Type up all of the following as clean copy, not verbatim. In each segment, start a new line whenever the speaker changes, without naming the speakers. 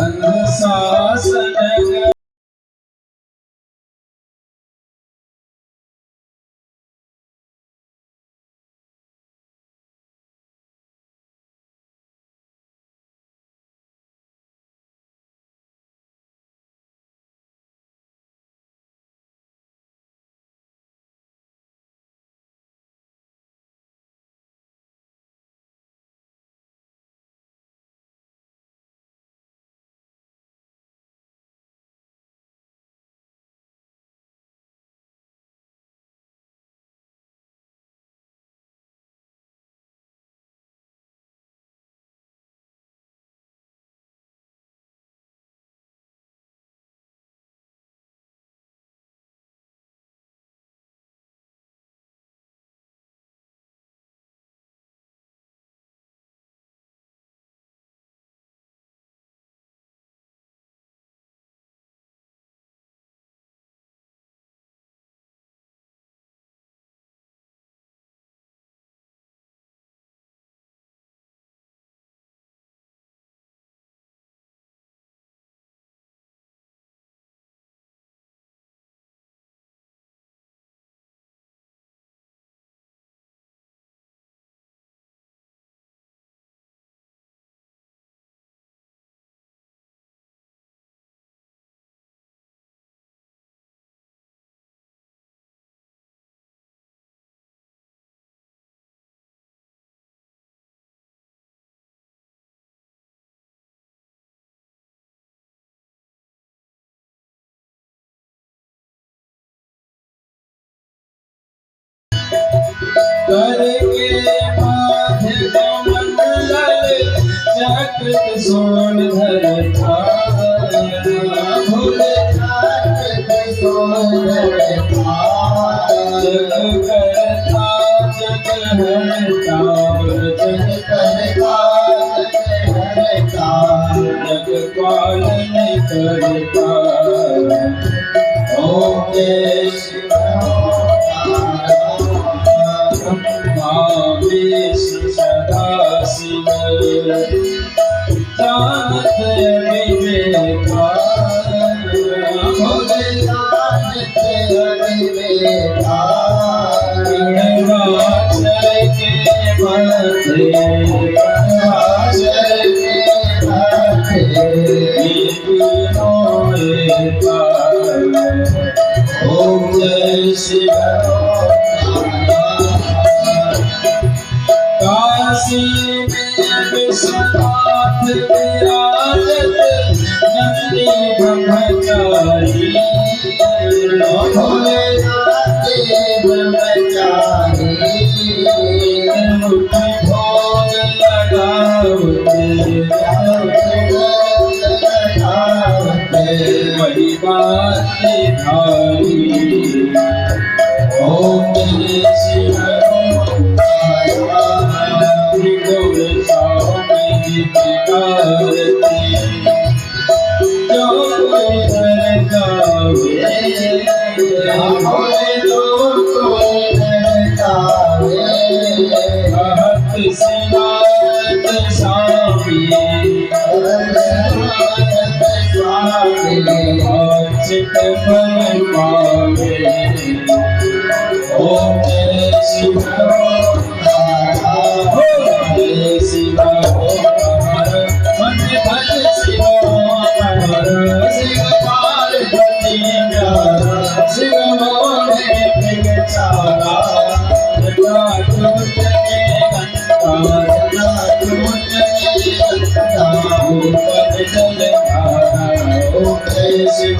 अनुशासन करके माथे कमंडल चक्र सोन धरता भोले सोन धरता जग करता जग हरता जग करता जग हरता जग पालन करता ओम जय शिव सदा शिव जानत विवेका भोले जानत विवेका गणवाचर के मथे गणवाचर के मथे ओम जय शिव काशी में विश्वनाथ विराजत नंदी ब्रह्मचारी भोलेनाथ ब्रह्मचारी मुट्ठी भोग लगावते वही बात धारी ओम जय शिव ओम जय शिव शिव मन भज शिव शिव पार्वती शिव मोहे चारा शिव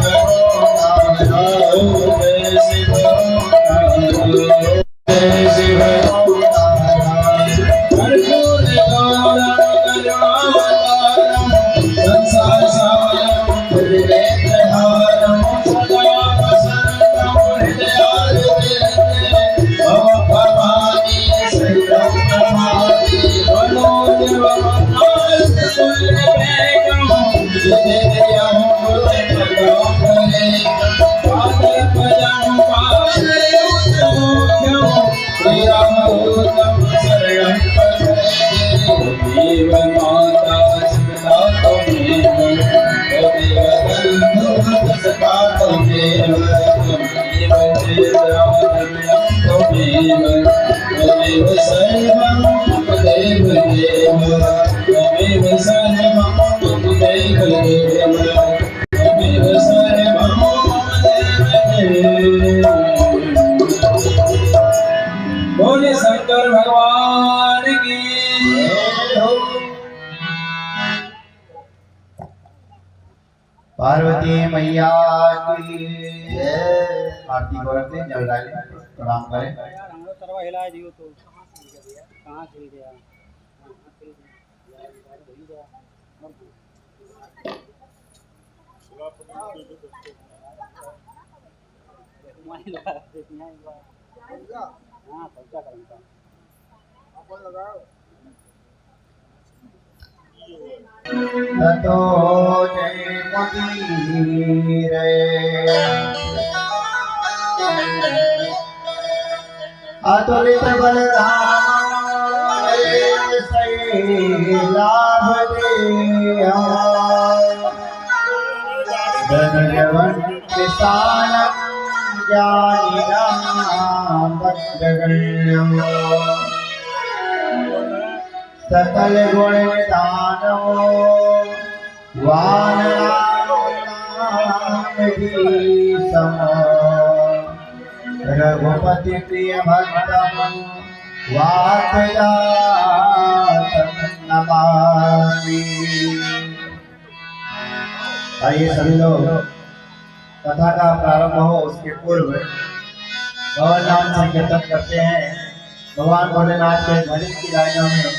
पार्वती मैया की जय। आरती को रखते हैं, जल डालें, प्रणाम करें।
तरवा हिलाए दियो तो कहाँ खिल गया हाँ पंचा करता
ततो जयमती रे अतुलित बलधाम लाभ दे धनवन किसान ज्ञानिनाम भद्रगण्यम सकल गुण निधानो वानराम सम रघुपति प्रिय भक्तम वातजातम नमामि। आइए सभी लोग कथा का प्रारंभ हो उसके पूर्व भगवान नाम से कीर्तन करते हैं। भगवान भोलेनाथ के भजन की लाइनों में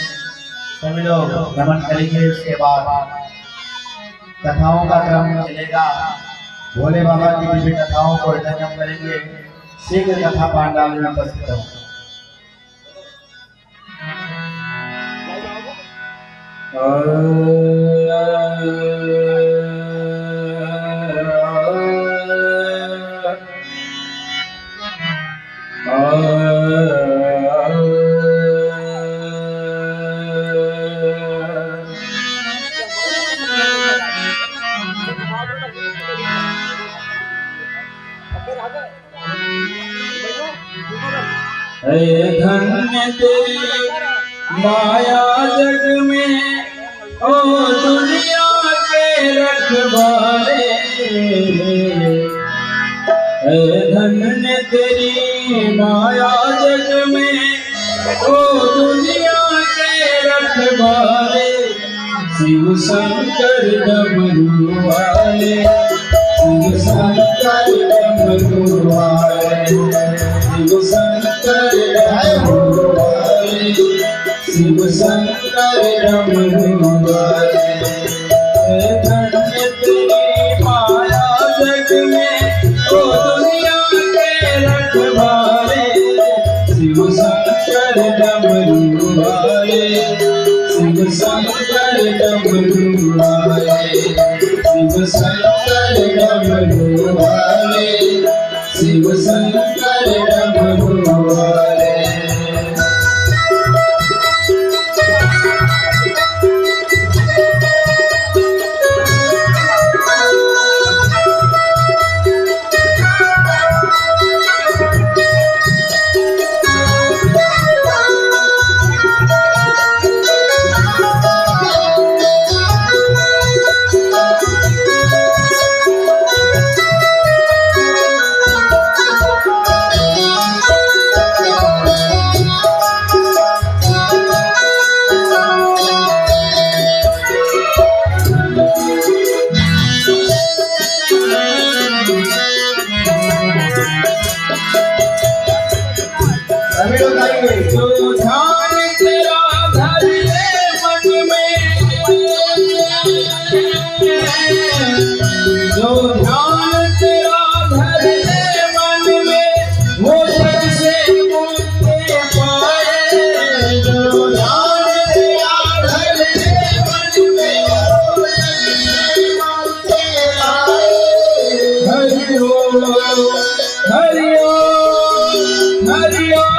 सभी लोग भ्रमण करेंगे। उसके बाद कथाओं का क्रम चलेगा। भोले बाबा की दिव्य कथाओं को हृदयंगम करेंगे। शीघ्र कथा पांडाल में उपस्थित हो।
धन्य तेरी माया जग में ओ दुनिया के रखवाले। धन्य तेरी माया जग में ओ दुनिया के रखवाले। शिव शंकर डमरू वाले, शिव शंकर डमरू वाले, शिव शंकर डमरू वाले, शिव शंकर डमरू वाले। धन्य तेरी माया जग में ओ दुनिया के रखवाले। शिव शंकर डमरू वाले, शिव शंकर डमरू वाले, शिव शंकर डमरू वाले, शिव शंकर डमरू वाले। जो ध्यान तेरा धरे मन में, जो ध्यान तेरा धरे मन में वो जग से मुक्ति पाए। जो ध्यान तेरा धरे मन में वो जग से मुक्ति पाए। हरि ओम हरि ओम हरि ओम।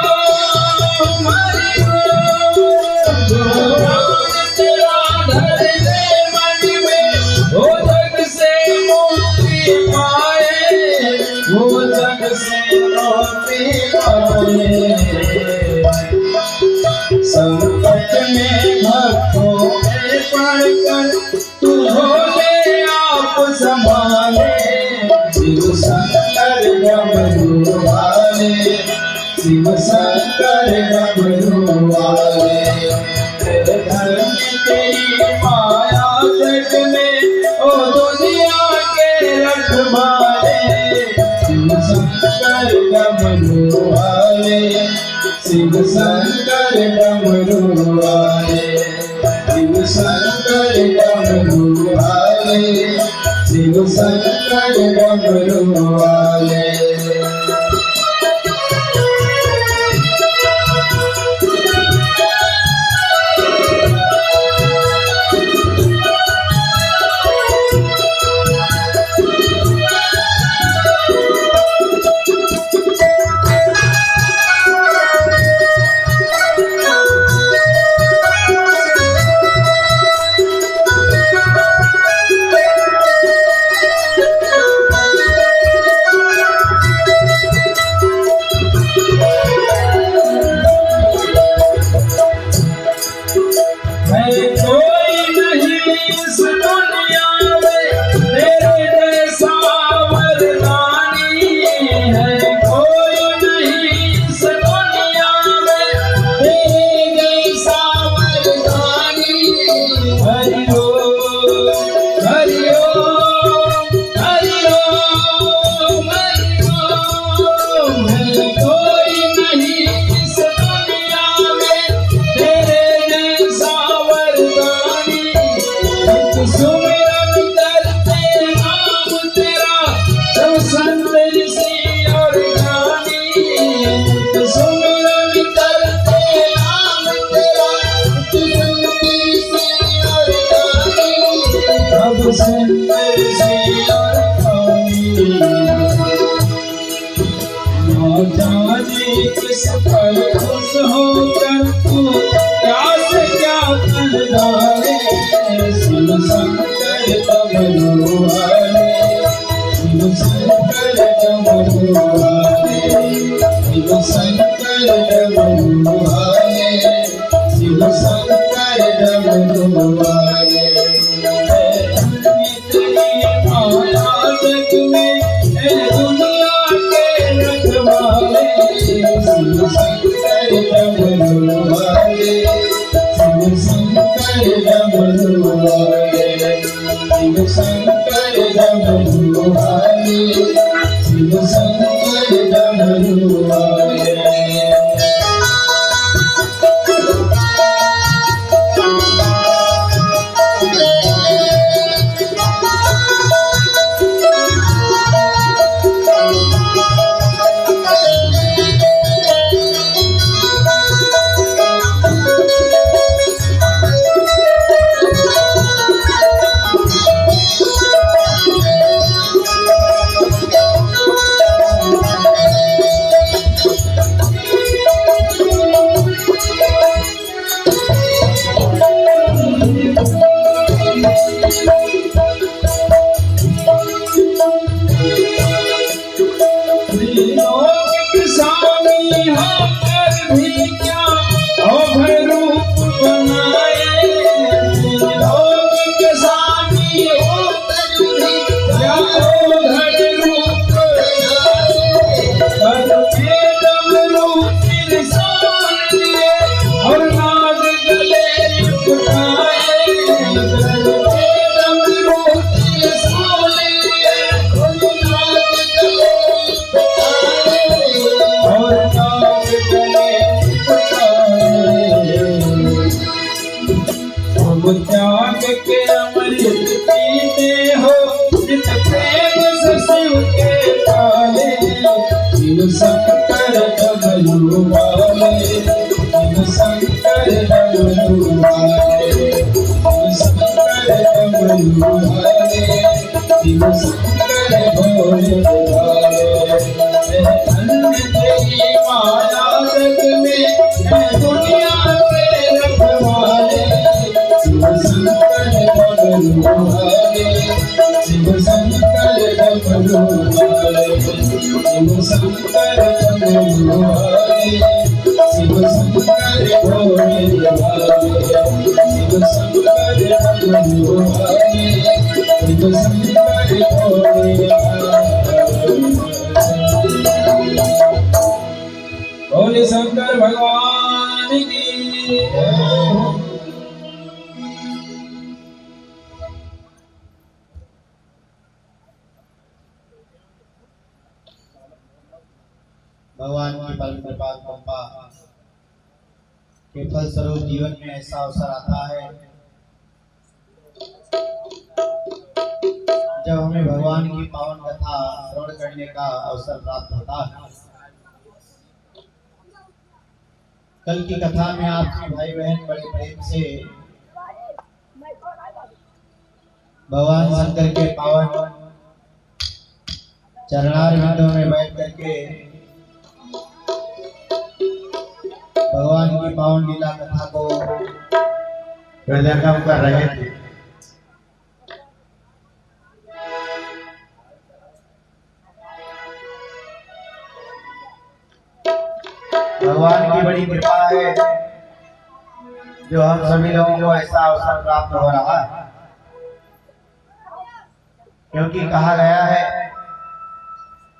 संकट में भक्तों में पड़कर तू भोले आप संभाले। शिव शंकर डमरू वाले, शिव शंकर डमरू वाले। धर्म तेरी माया जग में ओ दुनिया के शिव शंकर डमरू वाले, शिव शंकर डमरू वाले, शिव शंकर डमरू वाले। जाने किस पर खुश होकर तू क्या से क्या कर डाले, शिव शंकर डमरू वाले, शिव शंकर डमरू वाले, शिव शंकर डमरू वाले, शिव शंकर डमरू वाले। माया जग में दुनिया के रखवाले, शिव शंकर डमरू वाले, शिव शंकर डमरू वाले, शिव शंकर डमरू वाले, शिव शंकर डमरू वाले। त्याग के अमृत पीते हो, जित प्रेम से शिव के पाले, शिव शंकर डमरू वाले, शिव शंकर डमरू वाले, शिव शंकर डमरू वाले, शिव शंकर भोले वाले। धन्य तेरी माया जग में दुनिया के रखवाले, शिव शंकर डमरू वाले, शिव शंकर डमरू वाले, शिव शंकर डमरू वाले, शिव शंकर भोले वाले, शिव शंकर डमरू वाले, शिव शंकर भोले वाले। बोले शंकर भगवान की जय।
भगवान की परम कृपा कृपा के फलस्वरूप जीवन में ऐसा अवसर आता है जब हमें भगवान की पावन कथा श्रवण करने का अवसर प्राप्त होता है। कल की कथा में आपके भाई बहन बड़े प्रेम से भगवान शंकर के पावन चरणारविंदों में बैठ करके भगवान की पावन लीला कथा को हृदयंगम कर रहे थे। भगवान की बड़ी कृपा है जो हम सभी लोगों को ऐसा अवसर प्राप्त हो रहा है, क्योंकि कहा गया है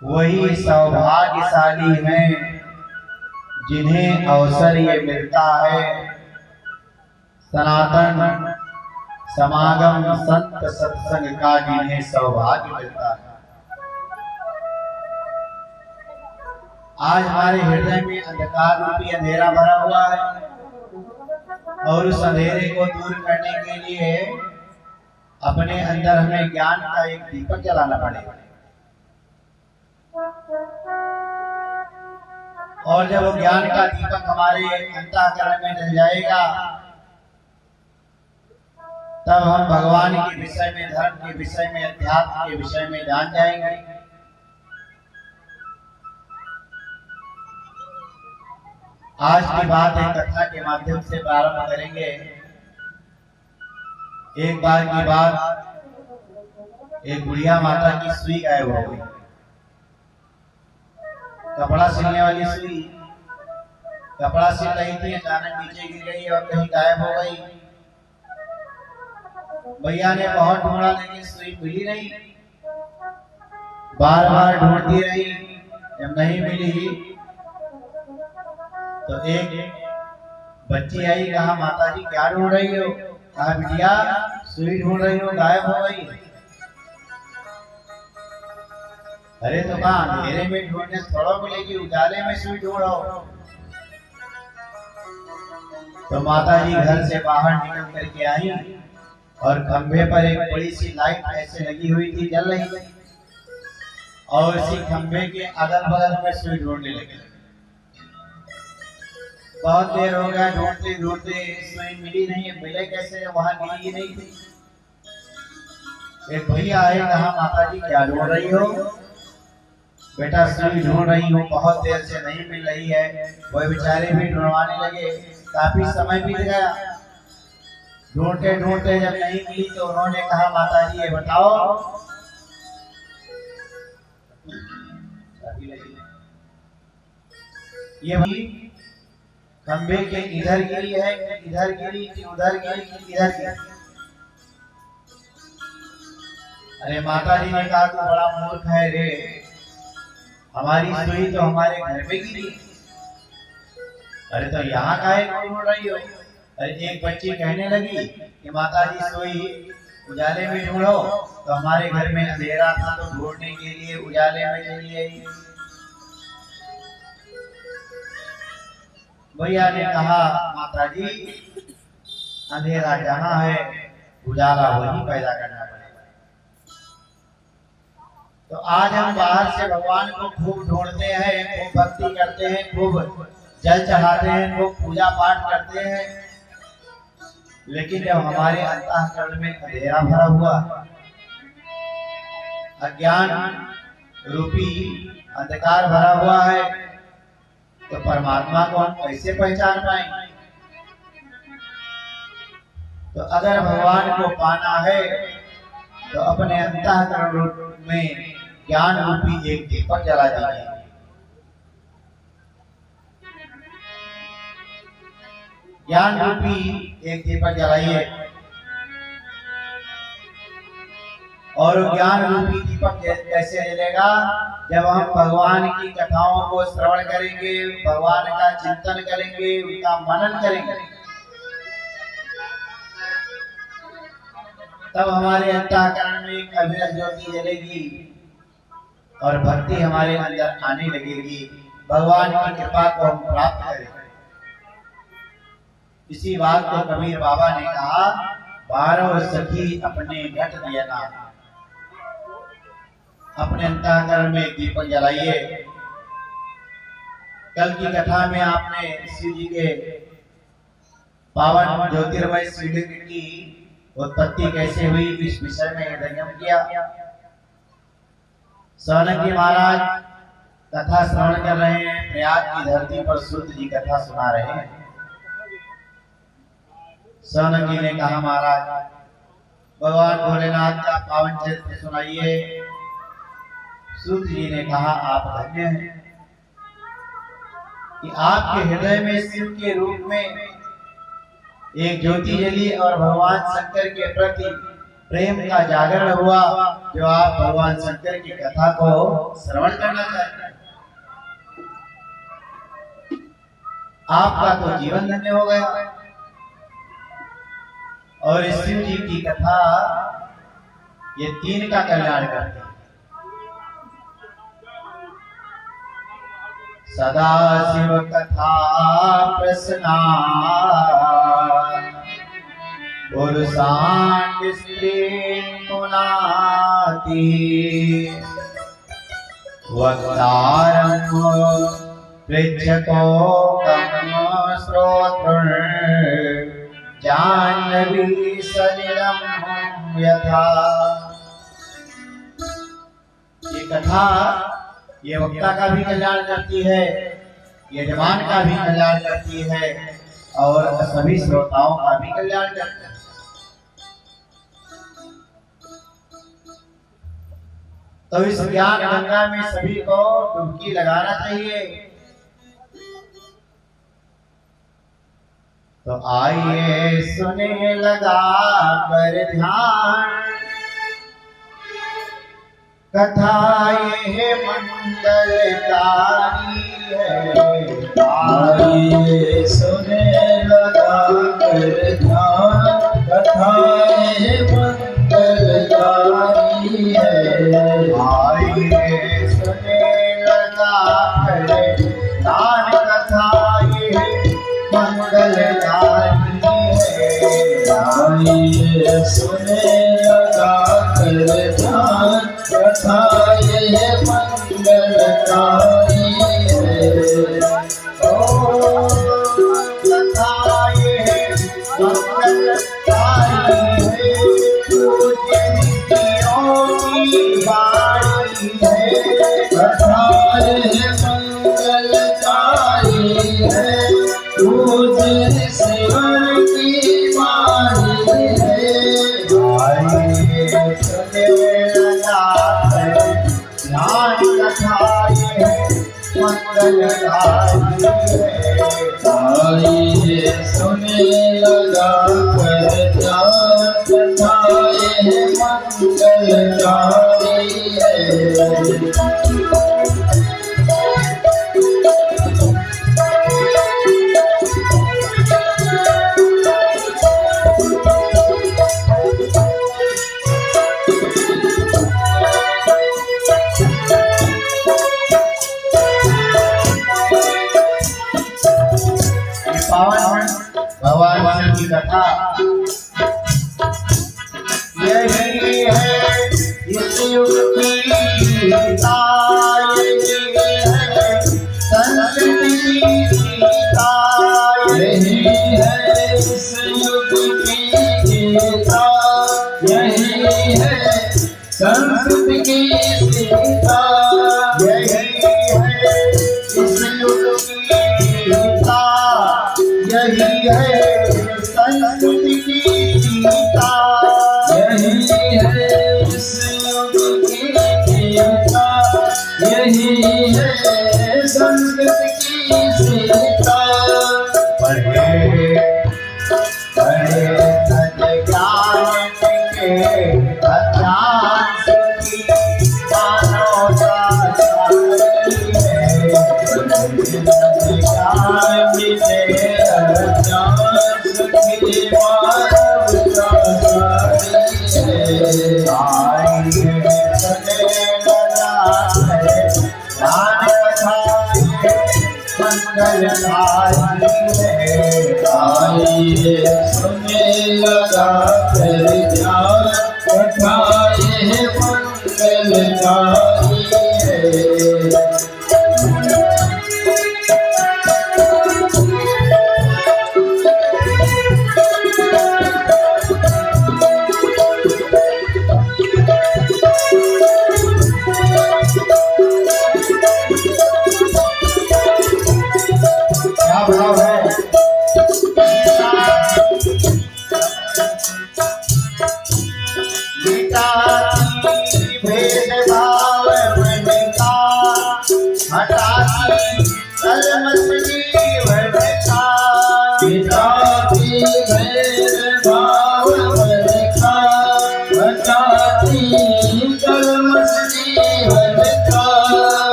वही सौभाग्यशाली हैं जिन्हें अवसर ये मिलता है सनातन समागम संत सत्संग का, जिन्हें सौभाग्य मिलता है। आज हमारे हृदय में अंधकार रूपी अंधेरा भरा हुआ है और उस अंधेरे को दूर करने के लिए अपने अंदर हमें ज्ञान का एक दीपक जलाना पड़ेगा। और जब वो ज्ञान का दीपक हमारे अंतःकरण में जल जाएगा तब हम भगवान के विषय में, धर्म के विषय में, अध्यात्म के विषय में जान जाएंगे। आज की बात एक कथा के माध्यम से प्रारंभ करेंगे। एक बार की बात, एक बुढ़िया माता की सुई गायब हो गई। कपड़ा सिलने वाली सुई कपड़ा सिल रही थी, अचानक नीचे गिर गई और कहीं गायब हो गई। भैया ने बहुत ढूंढा लेकिन सुई मिली नहीं। बार बार ढूंढती रही, जब नहीं मिली तो एक बच्ची आई, कहा माता जी क्या ढूंढ रही हो? कहा बिटिया सुई ढूंढ रही हो, गायब हो गई। अरे तो कहा अंधेरे में ढूंढने थोड़ा मिलेगी, उजाले में सुई ढूंढो। तो माता जी घर से बाहर निकल करके आई और खंभे पर एक बड़ी सी लाइट ऐसे लगी हुई थी, जल रही थी, और उसी खंभे के अगल बगल में सुई ढूंढने लगी। बहुत देर हो गया ढूंढते ढूंढते, सुई मिली नहीं। मिले कैसे, वहां गिरी ही नहीं थी। एक भैया आए, कहा माता जी क्या ढूंढ रही हो? बेटा सुई ढूंढ रही हूँ, बहुत देर से नहीं मिल रही है। वो बेचारे भी ढूंढवाने लगे, काफी समय बीत गया। ढूंढते ढूंढते जब नहीं मिली तो उन्होंने कहा माता जी ये बताओ ये खंबे के इधर गिरी है, इधर गिरी कि उधर गिरी कि इधर गिरी? अरे माता जी ने कहा तू बड़ा मूर्ख है रे, हमारी सुई तो हमारे घर में गिरी। अरे तो यहाँ काहे ढूंढ रही हो? अरे एक बच्ची कहने लगी कि माता जी सुई उजाले में ढूंढो, तो हमारे घर में अंधेरा था तो ढूंढने के लिए उजाले में चली आई। भैया ने कहा माता जी अंधेरा जहाँ है उजाला वही पैदा करना पड़ेगा। तो आज हम बाहर से भगवान को खूब ढूंढते हैं, खूब भक्ति करते हैं, खूब जल चढ़ाते हैं, खूब पूजा पाठ करते हैं, लेकिन जब हमारे अंतःकरण में अंधेरा भरा हुआ, अज्ञान रूपी अंधकार भरा हुआ है, तो परमात्मा को हम कैसे पहचान पाएंगे? तो अगर भगवान को पाना है तो अपने अंतःकरण में ज्ञान रूपी एक दीपक जला दीजिए। ज्ञान रूपी एक दीपक जलाइए और ज्ञान रूपी दीपक कैसे जलेगा? जब हम भगवान की कथाओं को श्रवण करेंगे, भगवान का चिंतन करेंगे, उनका मनन करेंगे, तब हमारे अंतःकरण में एक अविरत ज्योति जलेगी और भक्ति हमारे अंदर आने लगेगी। भगवान की कृपा को हम प्राप्त करेंगे। इसी बात को कबीर बाबा ने कहा, 12 सखी अपने घट नयना। अपने अंतःकरण में एक दीपक जलाइए। कल की कथा में आपने शिव जी के पावन ज्योतिर्मय शिवलिंग की उत्पत्ति कैसे हुई इस विषय में यज्ञ किया। सौनकी महाराज कथा श्रवण कर रहे हैं। प्रयाग की धरती पर सूत जी कथा सुना रहे हैं। सौनकी ने कहा, महाराज भगवान भोलेनाथ का पावन चरित्र सुनाइए। सूत जी ने कहा, आप धन्य हैं कि आपके हृदय में शिव के रूप में एक ज्योति जली और भगवान शंकर के प्रति प्रेम का जागरण हुआ, जो आप भगवान शंकर की कथा को श्रवण करना चाहते हैं। आपका तो जीवन धन्य हो गया। और इस शिव जी की कथा ये 3 का कल्याण करती है। सदा शिव कथा प्रसन्ना पुरुषांग स्त्री पुनाति वक्तारं पृच्छको कम श्रोतृ जाह्नवी सलिलम् यथा। ये कथा ये वक्ता का भी कल्याण करती है, यजमान का भी कल्याण करती है और सभी श्रोताओं का भी कल्याण करती है। तो इस ज्ञान गंगा में सभी को डुबकी लगाना चाहिए। तो आइए सुने लगा कर ध्यान, कथा ये मंगलकारी है।
आइए सुने लगा कर ध्यान, कथा ये मंगलकारी है।
आइए सुने लगा कर ध्यान, कथा ये मंगलकारी है।
आइए सुने लगा कर ध्यान, कथा ये मंगलकारी है।
ओ कथा ये मंगलकारी है, पूज्य नित्यों की वाणी है।
कथा ये मंगलकारी है, पूज्य शिवन की वाणी है।
आइए सुने लगा कर ध्यान, कथा ये मंगलकारी है।
आइए सुने लगा कर ध्यान, कथा ये मंगलकारी है।
पावन भगवान शिव की कथा यही है इस युग की गीता, यही है संस्कृति की गीता,
यही है इस युग की गीता, यही है संस्कृति की सीता।
यही है इस युग की गीता, यही है संस्कृति की सीता।
यही है इस युग की गीता, यही है संस्कृति की सीता।
पढ़े पढ़े सत ज्ञान के अज्ञान की मानवता सारी है।
ज्ञान मिले अज्ञान सुखी मानवता सारी है।
आइए सुने लगा है ज्ञान कथा ये मंगलकारी है।
आइए कथाएं मंगलकारी है।
क्या भाव है? मिटाती भेदभाव मन का, हटाती कलमश जीवन का।
मिटाती भेदभाव मन का, हटाती कलमश जीवन का।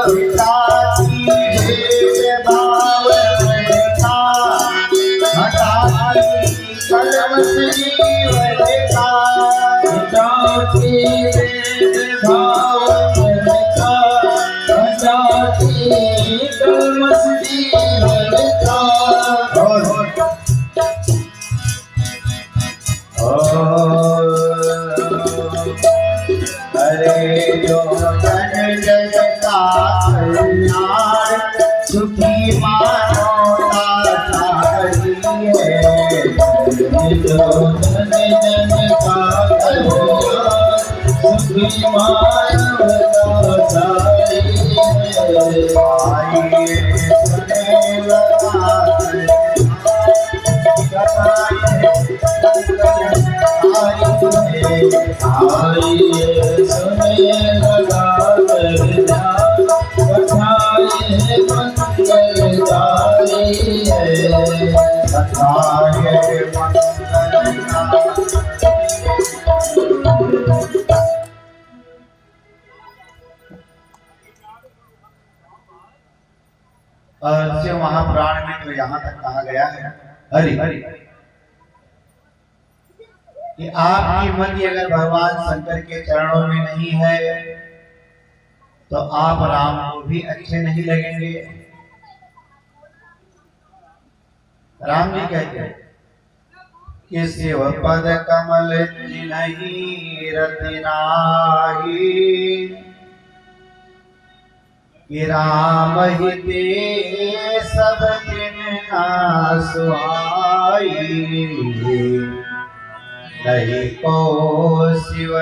मिटाती भेदभाव मन का, हटाती कलमश जीवन का।
हटाती भेदभाव मन का, हटाती कलमश जीवन का।
हरे जो जन जन का कल्याण, सुखी मानवता चाहती है।
जो जन जन का कल्याण, सुखी मानवता चाहती है।
आइए सुने लगा
आइए सुने लगा कथाएं मंगलकारी है।
शिव महापुराण में तो यहाँ तक कहा गया है हरि कि आपकी मति अगर भगवान शंकर के चरणों में नहीं है तो आप राम को भी अच्छे नहीं लगेंगे। राम जी कहते हैं कि शिव पद कमल नहीं रति नाही, कि राम ही ते सब दिन ना सुहाई। नहीं को शिव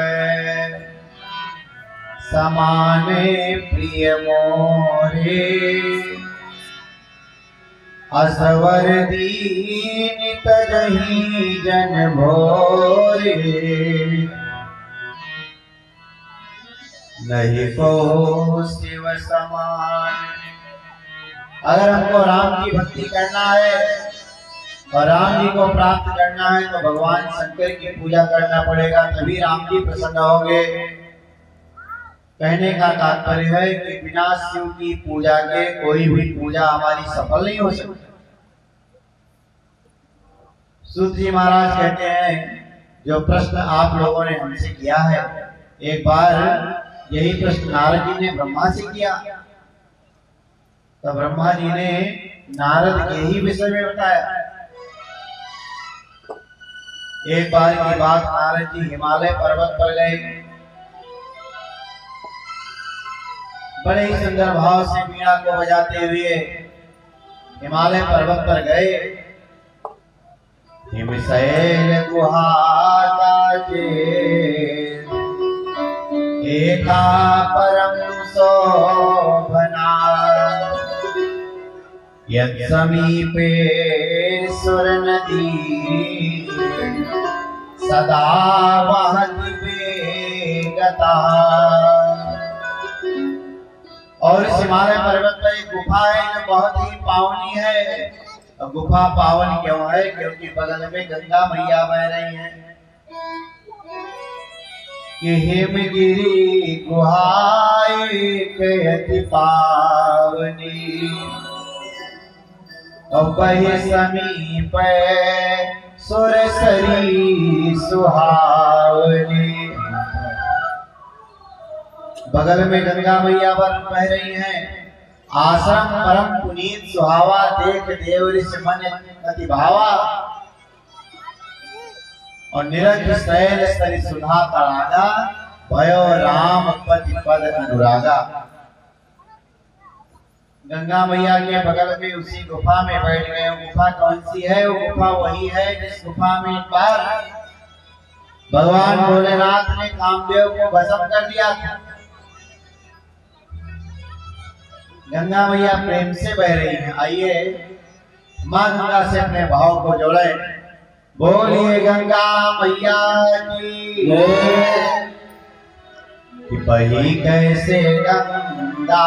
समाने प्रिय मोरे, असवर दीन तजहि जन भोरे। नहीं को शिव समान। अगर हमको राम की भक्ति करना है और राम जी को प्राप्त करना है तो भगवान शंकर की पूजा करना पड़ेगा, तभी राम जी प्रसन्न होंगे। कहने का तात्पर्य है कि बिना शिव की पूजा के कोई भी पूजा हमारी सफल नहीं हो सकती। सूत जी महाराज कहते हैं जो प्रश्न आप लोगों ने हमसे किया है, एक बार यही प्रश्न नारद जी ने ब्रह्मा से किया, तो ब्रह्मा जी ने नारद के ही विषय में बताया। एक बार की बात, नारद जी हिमालय पर्वत पर गए, बड़े ही सुंदर भाव से वीणा को बजाते हुए हिमालय पर्वत पर गए। हिमशैल गुहा के एका परम शोभना, यत् समीपे सुर नदी सदा वहति वेगता। और इस हिमालय पर्वत पर एक गुफा है जो बहुत ही पावनी है। और गुफा पावन क्यों है? क्योंकि बगल में गंगा मैया बह रही हैं। कि हिमगिरी गुहाई कहती पावनी, और वही समीप सुरसरी सुहावनी। बगल में गंगा मैया बह रही हैं। आश्रम परम पुनीत सुहावा, देख देव ऋषि मन अति भावा। और निरंज शैल स्तरी सुधा तड़ागा भयो राम पति पद अनुरागा। गंगा मैया के बगल में उसी गुफा में बैठ गए। गुफा कौन सी है? वो गुफा वही है जिस गुफा में एक बार भगवान भोलेनाथ ने कामदेव को भस्म कर दिया था। गंगा मैया प्रेम से बह रही हैं। आइए मां गंगा से अपने भाव को जोड़े। बोलिए गंगा मैया की जय। कि बही कैसे गंगा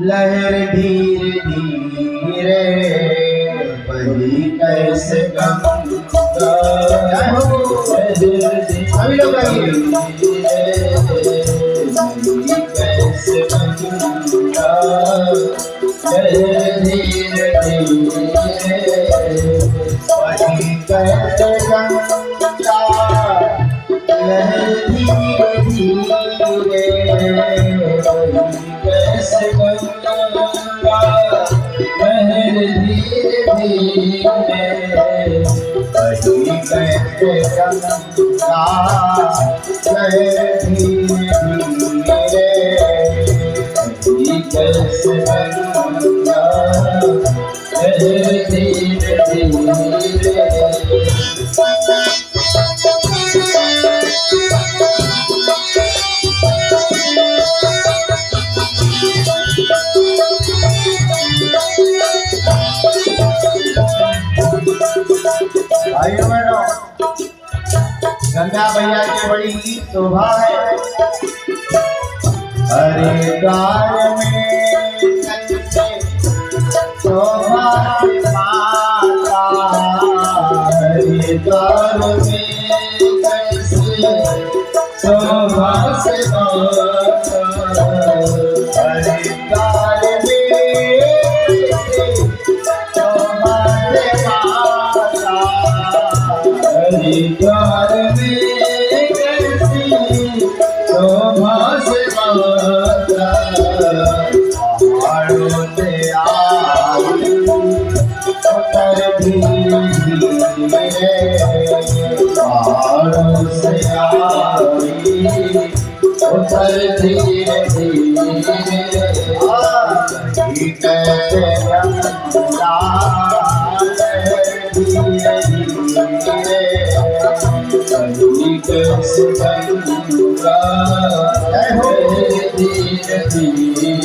लहर धीरे धीरे, बही कैसे गंगा सभी लोग कैसे गंगा लहर धीरे धीरे, बही कैसे गंगा लहर धीरे धीरे, कैसे गंगा लहर धीरे धीरे, बही कैसे गंगा लहर धीरे धीरे, बही कैसे गंगा लहर धीरे धीरे। भाइयों बहनों, गंगा मैया की बड़ी शोभा है। हरिद्वार में कैसे शोभा माता, हरिद्वार में कैसे शोभा से माता, हरिद्वार में शोभा से माता, हरिद्वार में कैसी शोभा से माता, पहाड़ों से आई उतर धीरे धीरे, पहाड़ों से आई उतर धीरे धीरे, कैसे गंगा धीरे धीरे, कैसे गंगा धीरे धीरे।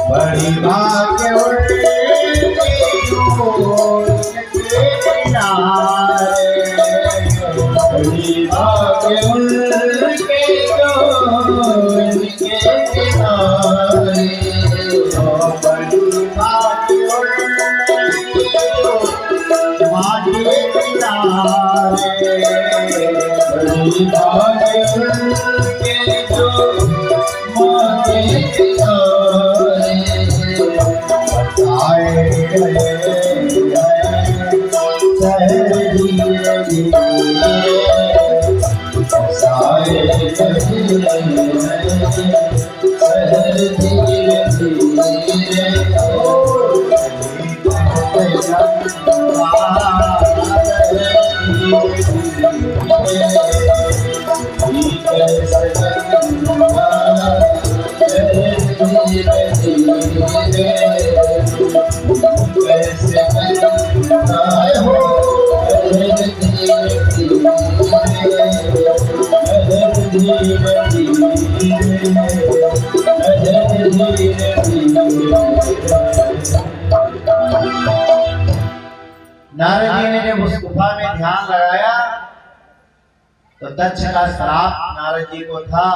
बड़ी भाग्य बड़ी भाग्य उनके किनारे, बड़ी भाग्य माँ के किनारे, बड़ी भाग्य उनके जो माँ के किनारे, आए धीरे धीरे, सारे धीरे नारद जी ने जब उस गुफा में ध्यान लगाया तो दक्ष का श्राप नारद जी को था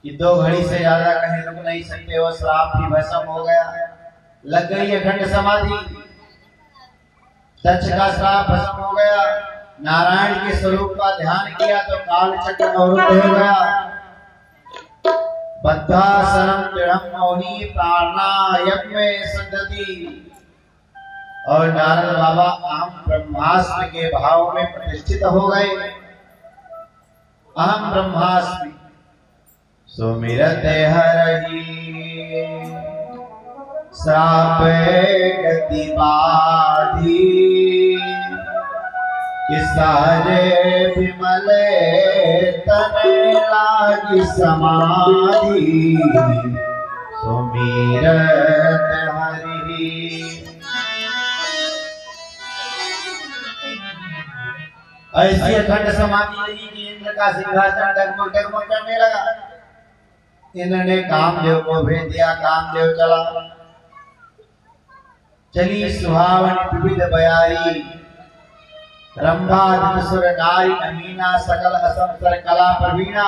कि 2 घड़ी से ज्यादा कहीं रुक नहीं सकते, वो श्राप भी भस्म हो गया। लग गई अखंड समाधि। दक्ष का श्राप भस्म हो गया। नारायण के स्वरूप का ध्यान किया तो काल चक्र अवरुद्ध हो गया। बद्धासनं दृढ़ं मौनी प्राणायाम में सद्धति। और नारद बाबा अहम ब्रह्मास्मि के भाव में प्रतिष्ठित हो गए। अहम ब्रह्मास्मि सुमिरत हरहि श्राप गति बाधी। सहजे विमल तन लागी समाधि सुमिरत हरि। ऐसी अखंड समाधि लगी कि इंद्र का सिंहासन डगमग डगमग करने लगा। इंद्र ने कामदेव को भेज दिया। कामदेव चला। चली सुहावनी विविध बयारी। रंभा सुर नारी अमीना सकल असंसर कला प्रवीणा।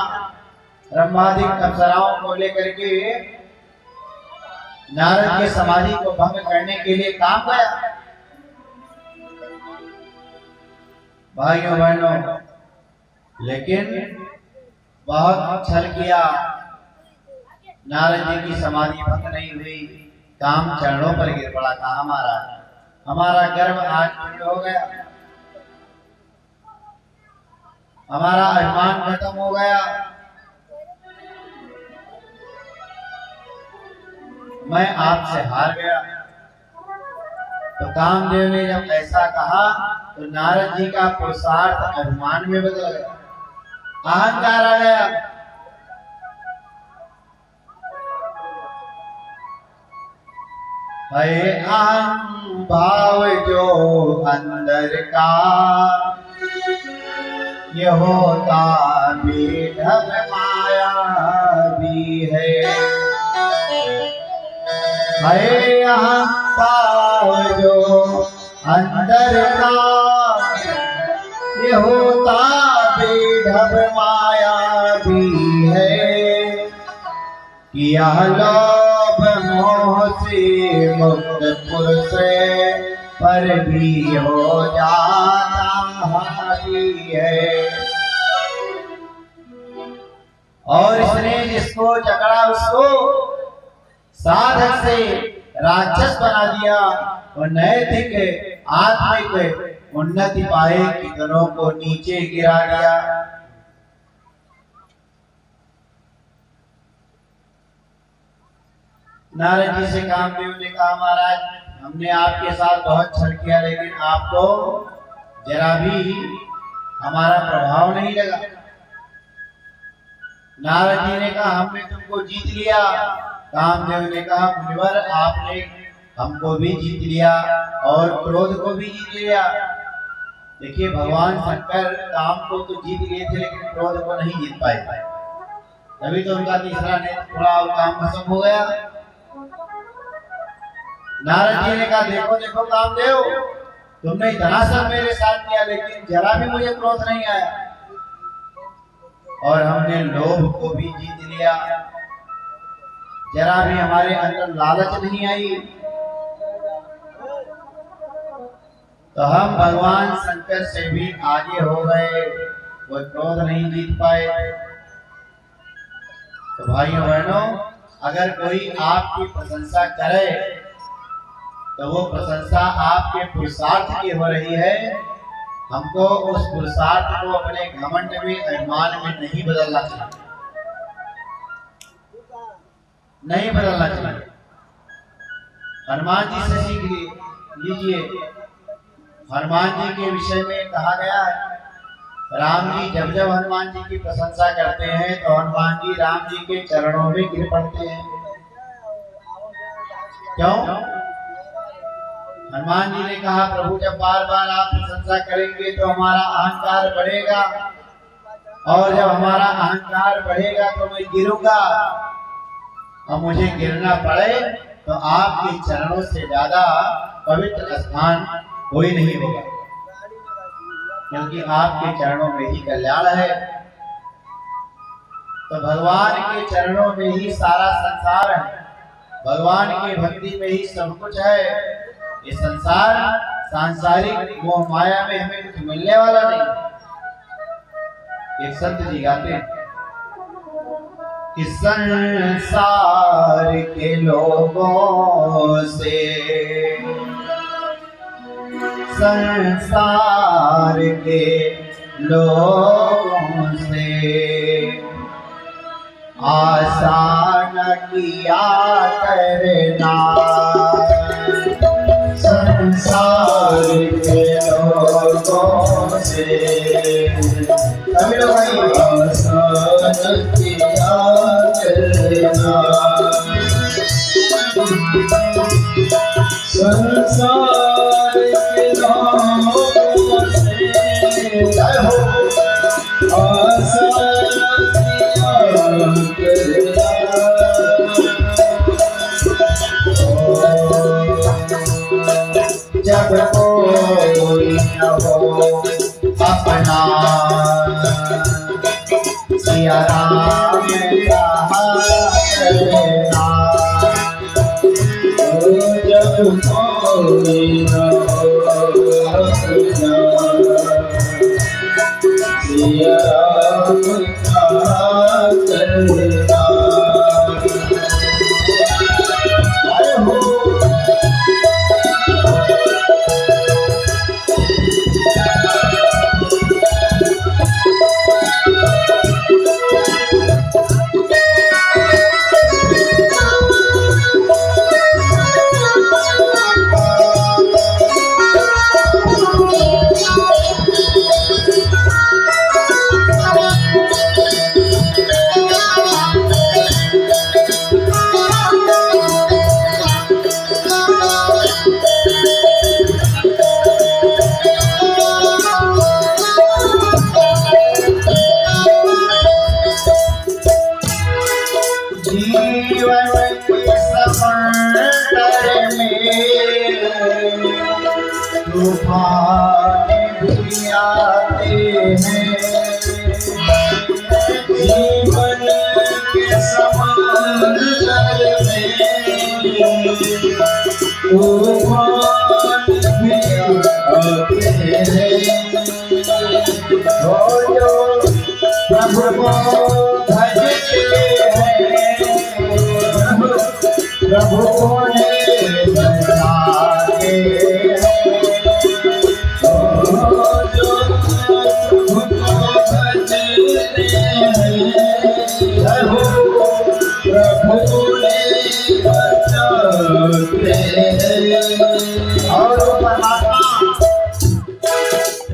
रंभादिक अप्सराओं को लेकर के नारद के समाधि को भंग करने के लिए काम गया। भाइयों बहनों, लेकिन बहुत छल किया। नारद जी की समाधि भंग नहीं हुई। काम चरणों पर गिर पड़ा। कहा हमारा गर्व आज पूर्ण हो गया। हमारा अभिमान खत्म हो गया। मैं आपसे हार गया। तो कामदेव ने जब ऐसा कहा तो नारद जी का पुरुषार्थ अभिमान में बदल गया। अहंकार आ गया। है अहम भाव जो अंदर का ये होता भी ढब माया भी है। अहम भाव जो अंदर का ये होता भी ढब माया भी है। किया लोभ मोह से मुक्त पुरुष पर भी हो जाता हावी है। और इसने जिसको जकड़ा उसको साधक से राक्षस बना दिया और नैतिक आत्मिक उन्नति पाए कितनों को नीचे गिरा दिया। नारद जी से कामदेव ने कहा महाराज हमने आपके साथ बहुत छल किया लेकिन आपको जरा भी हमारा प्रभाव नहीं लगा। नारद जी ने कहा हमने तुमको जीत लिया। कामदेव ने कहा मुनिवर आपने हमको भी जीत लिया और क्रोध को भी जीत लिया। देखिए भगवान शंकर काम को तो जीत लिए थे लेकिन क्रोध को नहीं जीत पाए। तभी तो उनका तीसरा नेत्र थोड़ा और काम खत्म हो गया। नारद जी ने कहा देखो देखो कामदेव तुमने इतना सब मेरे साथ किया लेकिन जरा भी मुझे क्रोध नहीं आया और हमने लोभ को भी जीत लिया। जरा भी हमारे अंदर लालच नहीं आई तो हम भगवान शंकर से भी आगे हो गए। वो क्रोध नहीं जीत पाए। तो भाइयों बहनों अगर कोई आपकी प्रशंसा करे तो वो प्रशंसा आपके पुरुषार्थ की हो रही है। हमको उस पुरुषार्थ को अपने घमंड में अभिमान में नहीं बदलना चाहिए। नहीं बदलना चाहिए। हनुमान जी से सीख लीजिए। हनुमान जी के विषय में कहा गया है राम जी जब जब हनुमान जी की प्रशंसा करते हैं तो हनुमान जी राम जी के चरणों में गिर पड़ते हैं। क्यों? हनुमान जी ने कहा प्रभु जब बार बार आप प्रशंसा करेंगे तो हमारा अहंकार बढ़ेगा और जब हमारा अहंकार बढ़ेगा तो मैं गिरूंगा और मुझे गिरना पड़े तो आपके चरणों से ज्यादा पवित्र स्थान कोई नहीं होगा क्योंकि आपके चरणों में ही कल्याण है। तो भगवान के चरणों में ही सारा संसार है। भगवान की भक्ति में ही सब कुछ है। ये संसार सांसारिक मोह माया में हमें कुछ मिलने वाला नहीं। एक संत जी गाते हैं कि संसार के लोगों से, संसार के लोगों से आशा न किया करना। संसार के लोगों से सभी लोग
आशा न किया करना। संसार के लोगों से आशा
जब कोई न हो अपना सिया राम कहा करना।
जब कोई न हो अपना सिया राम कहा करना।
जीवन के समंदर में तूफान भी आते हैं।
जीवन के समंदर में तूफान भी आते हैं।
जो प्रभु को भजते हैं, प्रभु को बचाते हैं।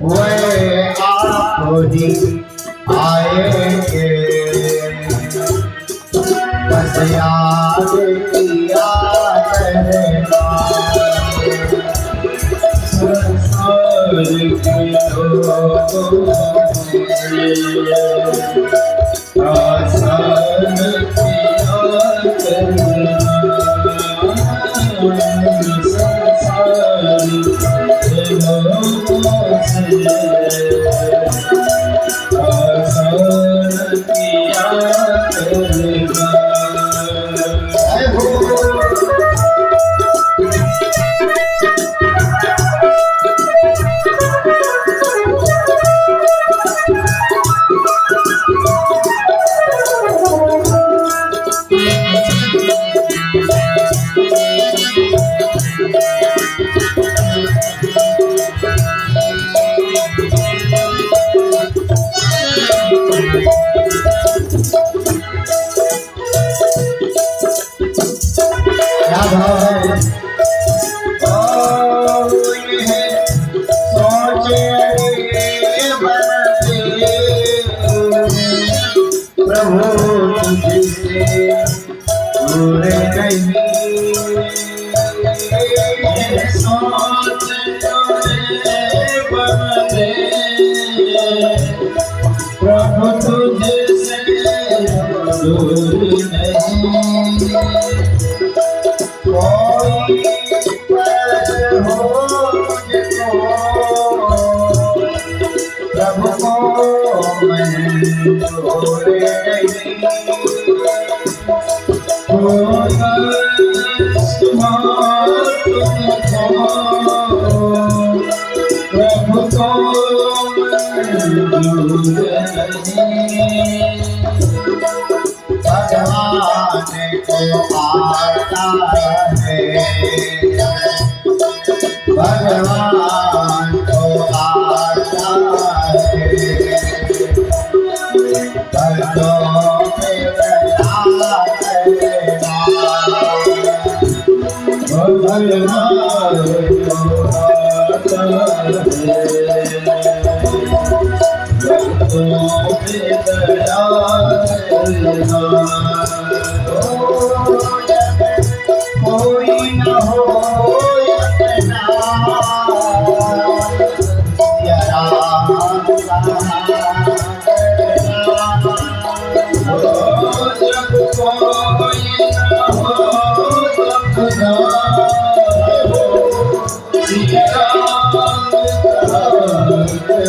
और वे आपको ही आएंगे, बस याद किया करना।
संसार के लोगों आसान किया करना। संसार के लोगों से आसान किया करना।
भगवान को आता है भक्तों पे दया करना
भगवान को आता है भक्तों पे दया करना
कोई न हो अपना या राम
जब कोई न हो अपना सिया राम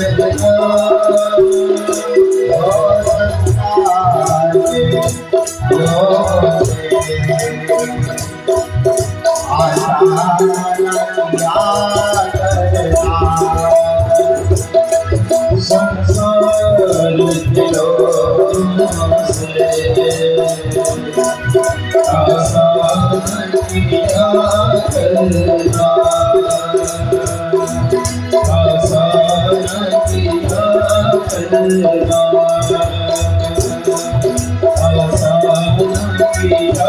करना
और संसार के लोग
संसार के लोगों से आसान किया करना आसान किया करना आसान किया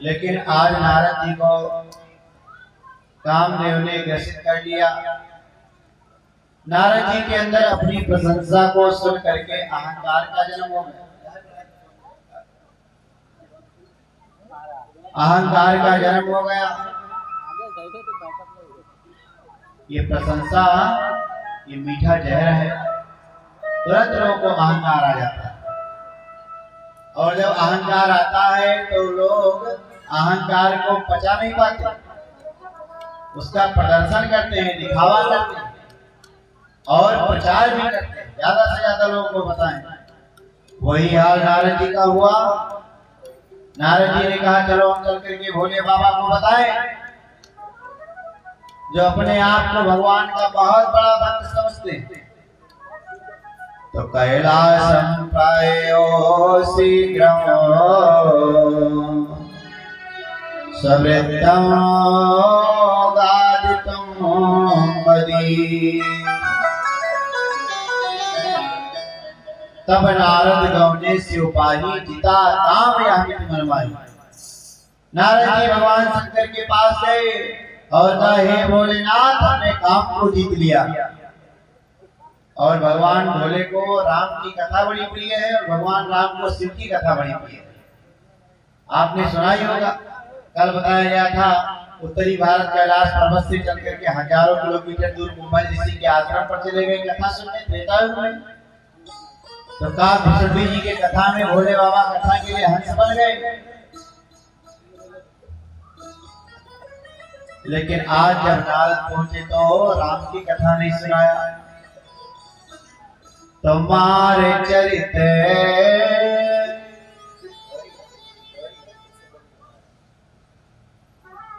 लेकिन आज नारद जी को कामदेव ने ग्रसित कर लिया। नारद जी के अंदर अपनी प्रशंसा को सुन करके अहंकार का जन्म हो गया। अहंकार का जन्म हो गया। ये प्रशंसा ये मीठा जहर है, तुरंत लोगों को अहंकार आ जाता है। और जब अहंकार आता है तो लोग अहंकार को पचा नहीं पाते, उसका प्रदर्शन करते हैं, दिखावा करते हैं और प्रचार भी करते हैं, ज्यादा से ज्यादा लोगों को बताएं। वही हाल नारद जी का हुआ। नारद जी ने कहा चलो हम चल करके भोले बाबा को बताएं, जो अपने आप को भगवान का बहुत बड़ा भक्त समझते हैं। तो कैलासं प्रायो शीघ्रं सवृत्तं गादितं मदी। तब नारद गौने से उपाही जिता काम यामित मनमाई। नारद जी भगवान शंकर के पास गए और कहा हे भोलेनाथ हमने काम को जीत लिया। और भगवान भोले को राम की कथा बड़ी प्रिय है और भगवान राम को शिव की कथा बड़ी प्रिय है। आपने सुना ही होगा, कल बताया गया था उत्तरी भारत कैलाश पर्वत से चल करके हजारों किलोमीटर दूर मुंबई ऋषि के आश्रम पर चले गए कथा सुनने त्रेतायुग में। तो कहा विष्णु जी के कथा में भोले बाबा कथा के लिए हंस बन गए। लेकिन आज जब नारद पहुंचे तो राम की कथा नहीं सुनाया। तुम्हारे चरित्र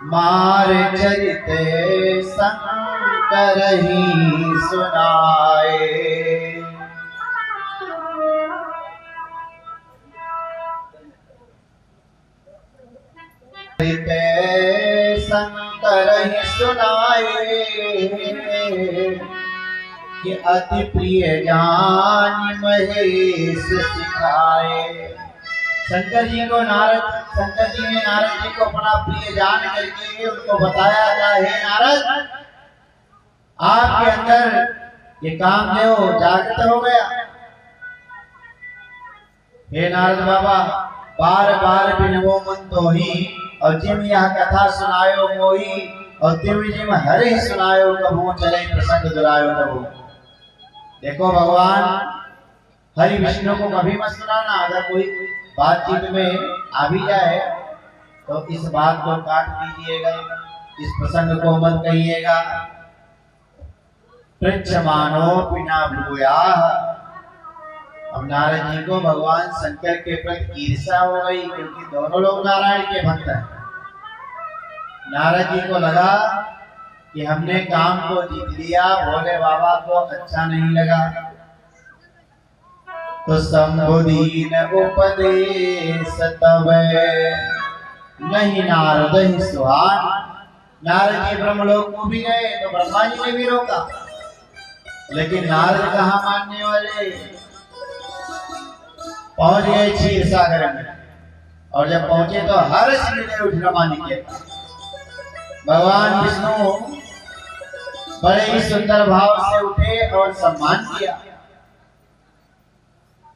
मारे चरित्र शंकर ही सुनाए। चरित्र शंकर ही सुनाए कि अति प्रिय जान महेश सिखाए। शंकर जी ने नारद जी को अपना प्रिय जान करके उनको बताया था, हे नारद आपके अंदर ये कामदेव जागृत हो गया। हे नारद बाबा बार बार बिनवो मन तो ही और जिम यह कथा सुनायो मोही और तिम जिम हरे सुनायो कबो चले प्रसंग दुरायो कबो। देखो भगवान हरि विष्णु को कभी मत सुनाना। अगर कोई बातचीत में आ भी जाए तो इस बात को काट दीजिएगा, इस प्रसंग को मत कहिएगा। पृच्छमानो बिना भूया। अब नारद जी को भगवान शंकर के प्रति ईर्ष्या हो गई, क्योंकि दोनों लोग नारायण के भक्त हैं। नारद जी को लगा कि हमने काम को जीत लिया, भोले बाबा को अच्छा नहीं लगा। तो संबोधीन उपदेश तब नहीं नारद ही सुहान। नारद जी ब्रह्मलोक को भी गए तो ब्रह्मा जी ने भी रोका, लेकिन नारद कहाँ मानने वाले, पहुंच गए क्षीर सागर में। और जब पहुंचे तो हर्ष मिले उठ रमा निकेता। भगवान विष्णु बड़े ही सुंदर भाव से उठे और सम्मान किया।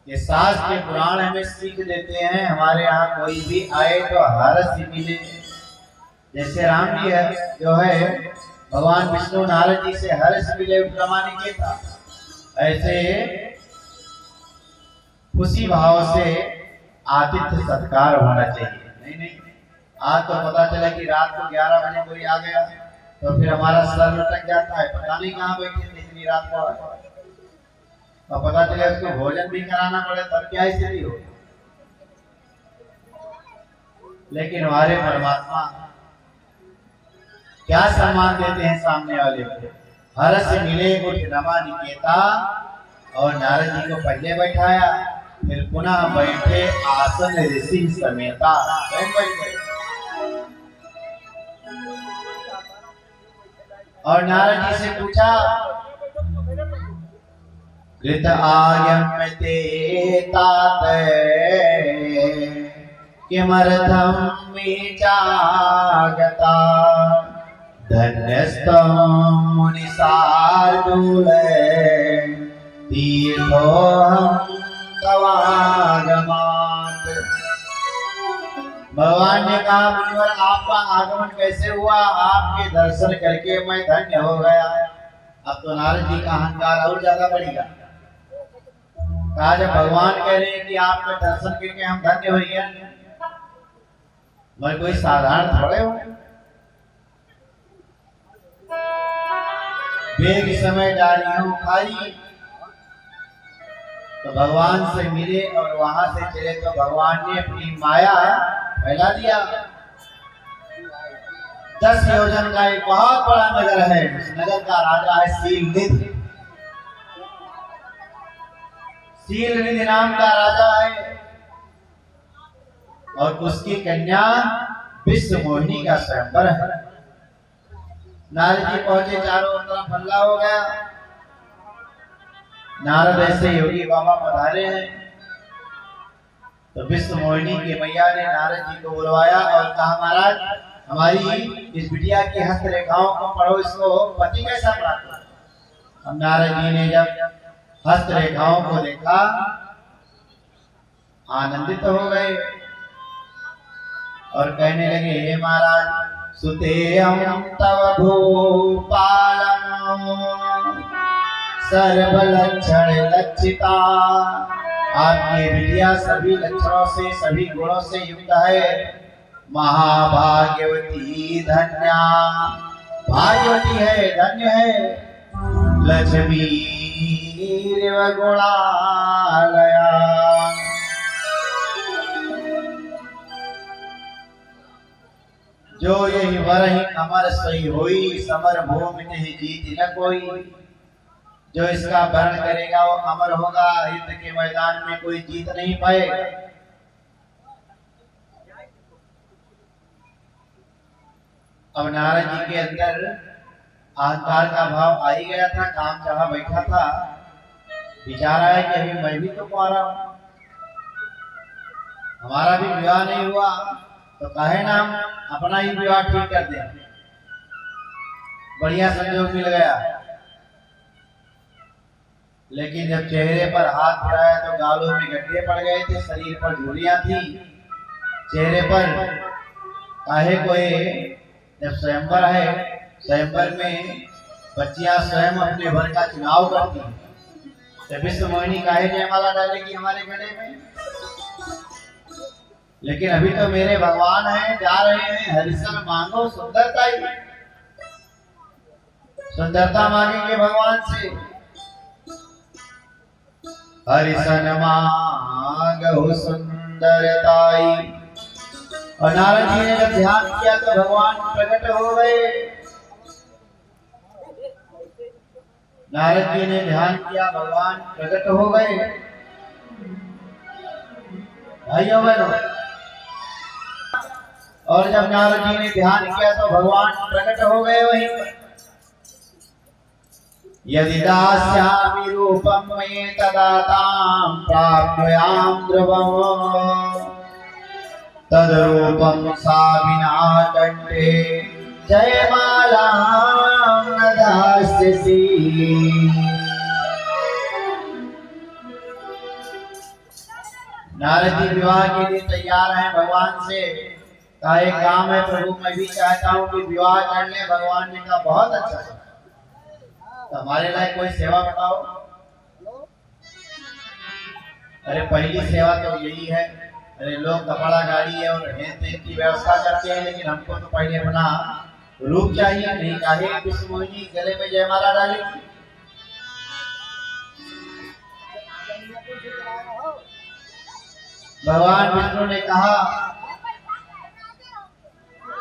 ये शास्त्र के पुराण हमें सीख देते हैं, हमारे यहाँ कोई भी आए तो हर्ष मिले। जैसे राम जी है जो है, भगवान विष्णु नारद जी से हर्ष मिले उठ रमा निकेता, ऐसे उसी भाव से आतिथ्य सत्कार होना चाहिए। नहीं, आज तो पता चला कि रात को 11 बजे कोई आ गया तो फिर हमारा सर लटक जाता है, पता नहीं कहाँ बैठे थे इतनी रात को, और पता चले उसको भोजन भी कराना पड़े तब क्या स्थिति हो। लेकिन हमारे परमात्मा क्या सम्मान देते हैं सामने वाले को। हर्ष मिले उठ रमा निकेता, और नारद जी को पहले बैठाया, फिर पुनः बैठे आसन ऋषि समेता। और नारद जी से पूछा, कृत आयम ते तात किमर्थम मे जागता, धन्यस्तं मुनिशार्दूल तीर्थोऽहं तवागमात्। भगवान ने कहा, मुनिवर आपका आगमन कैसे हुआ, आपके दर्शन करके मैं धन्य हो गया। अब तो नारद जी का अहंकार और ज्यादा बढ़ेगा। कहा जब भगवान कह रहे हैं कि आपके दर्शन करके हम धन्य हो गए, मैं कोई साधारण थोड़े हूं। बेग समय डालियों खाई, तो भगवान से मिले और वहां से चले तो भगवान ने अपनी माया फैला दिया। 10 योजन का एक बहुत बड़ा नगर है, उस नगर का राजा है शीलनिधि। शीलनिधि नाम का राजा है, और उसकी कन्या विश्व मोहिनी का स्वयंवर है। नारद जी पहुंचे, चारों तरफ हल्ला हो गया। नारद ऐसे योगी बाबा पधारे हैं, तो विश्व मोहिनी की मैया ने नारद जी को बुलवाया और कहा, महाराज हमारी इस बिटिया की हस्तरेखाओं को पढ़ो, इसको पति कैसा प्राप्त हुआ। अब नारद जी ने जब हस्तरेखाओं को देखा, आनंदित हो गए और कहने लगे, हे महाराज सुतेयं तव भूपालम् सर्वलक्षण लक्षिता। आपकी बिटिया सभी लक्षणों से, सभी गुणों से युक्त है। महाभाग्यवती धन्या, भाग्यवती है, धन्य है। लक्ष्मी गुणालया, जो यही वरहि अमर सही होई, समर भूमि नहीं जीत न कोई। जो इसका वर्ण करेगा वो अमर होगा, युद्ध के मैदान में कोई जीत नहीं पाएगा। अब नारद जी के अंदर अहंकार का भाव आ ही गया था, काम चाहा बैठा था, विचार आया कि अभी मैं भी तो कुंवारा हूं, हमारा भी विवाह नहीं हुआ, तो कहे ना हम अपना ही विवाह ठीक कर दें। बढ़िया संयोग मिल गया। लेकिन जब चेहरे पर हाथ फिराया तो गालों में गड्ढे पड़ गए थे, शरीर पर झुर्रियां थी, चेहरे पर काहे कोई। जब स्वयंवर है, स्वयंवर में बच्चियां स्वयं अपने वर का चुनाव करती हैं, तो विश्व मोहिनी काहे जयमाला डालेगी हमारे गले में। लेकिन अभी तो मेरे भगवान हैं, जा रहे हैं, हरिशन मांगो सुंदरता ही, सुंदरता मांगेंगे भगवान से। हरिशन मांगो सुंदरताई। और नारद जी ने जब ध्यान किया तो भगवान प्रकट हो गए। नारद जी ने ध्यान किया, भगवान प्रकट हो गए। भाइयों बहनों, और जब नारद जी ने ध्यान किया तो भगवान प्रकट हो गए वहीं पर। यदि दास्यामि रूपं मे तदा तां प्राप्नुयां ध्रुवम् तद्रूपं सा विना कंठे जयमालां न दास्यसि। नारद जी विवाह के लिए तैयार हैं भगवान से। कहा एक काम है प्रभु, मैं भी चाहता हूँ कि विवाह कर ले। भगवान ने कहा बहुत अच्छा है, तो हमारे लायक कोई सेवा बताओ। अरे पहली सेवा तो यही है, अरे लोग कपड़ा गाड़ी है और हेन तेन की व्यवस्था करते हैं, लेकिन हमको तो पहले अपना रूप चाहिए। नहीं काहे विष्णु मोहिनी गले में जयमाला डालेगी। भगवान विष्णु ने कहा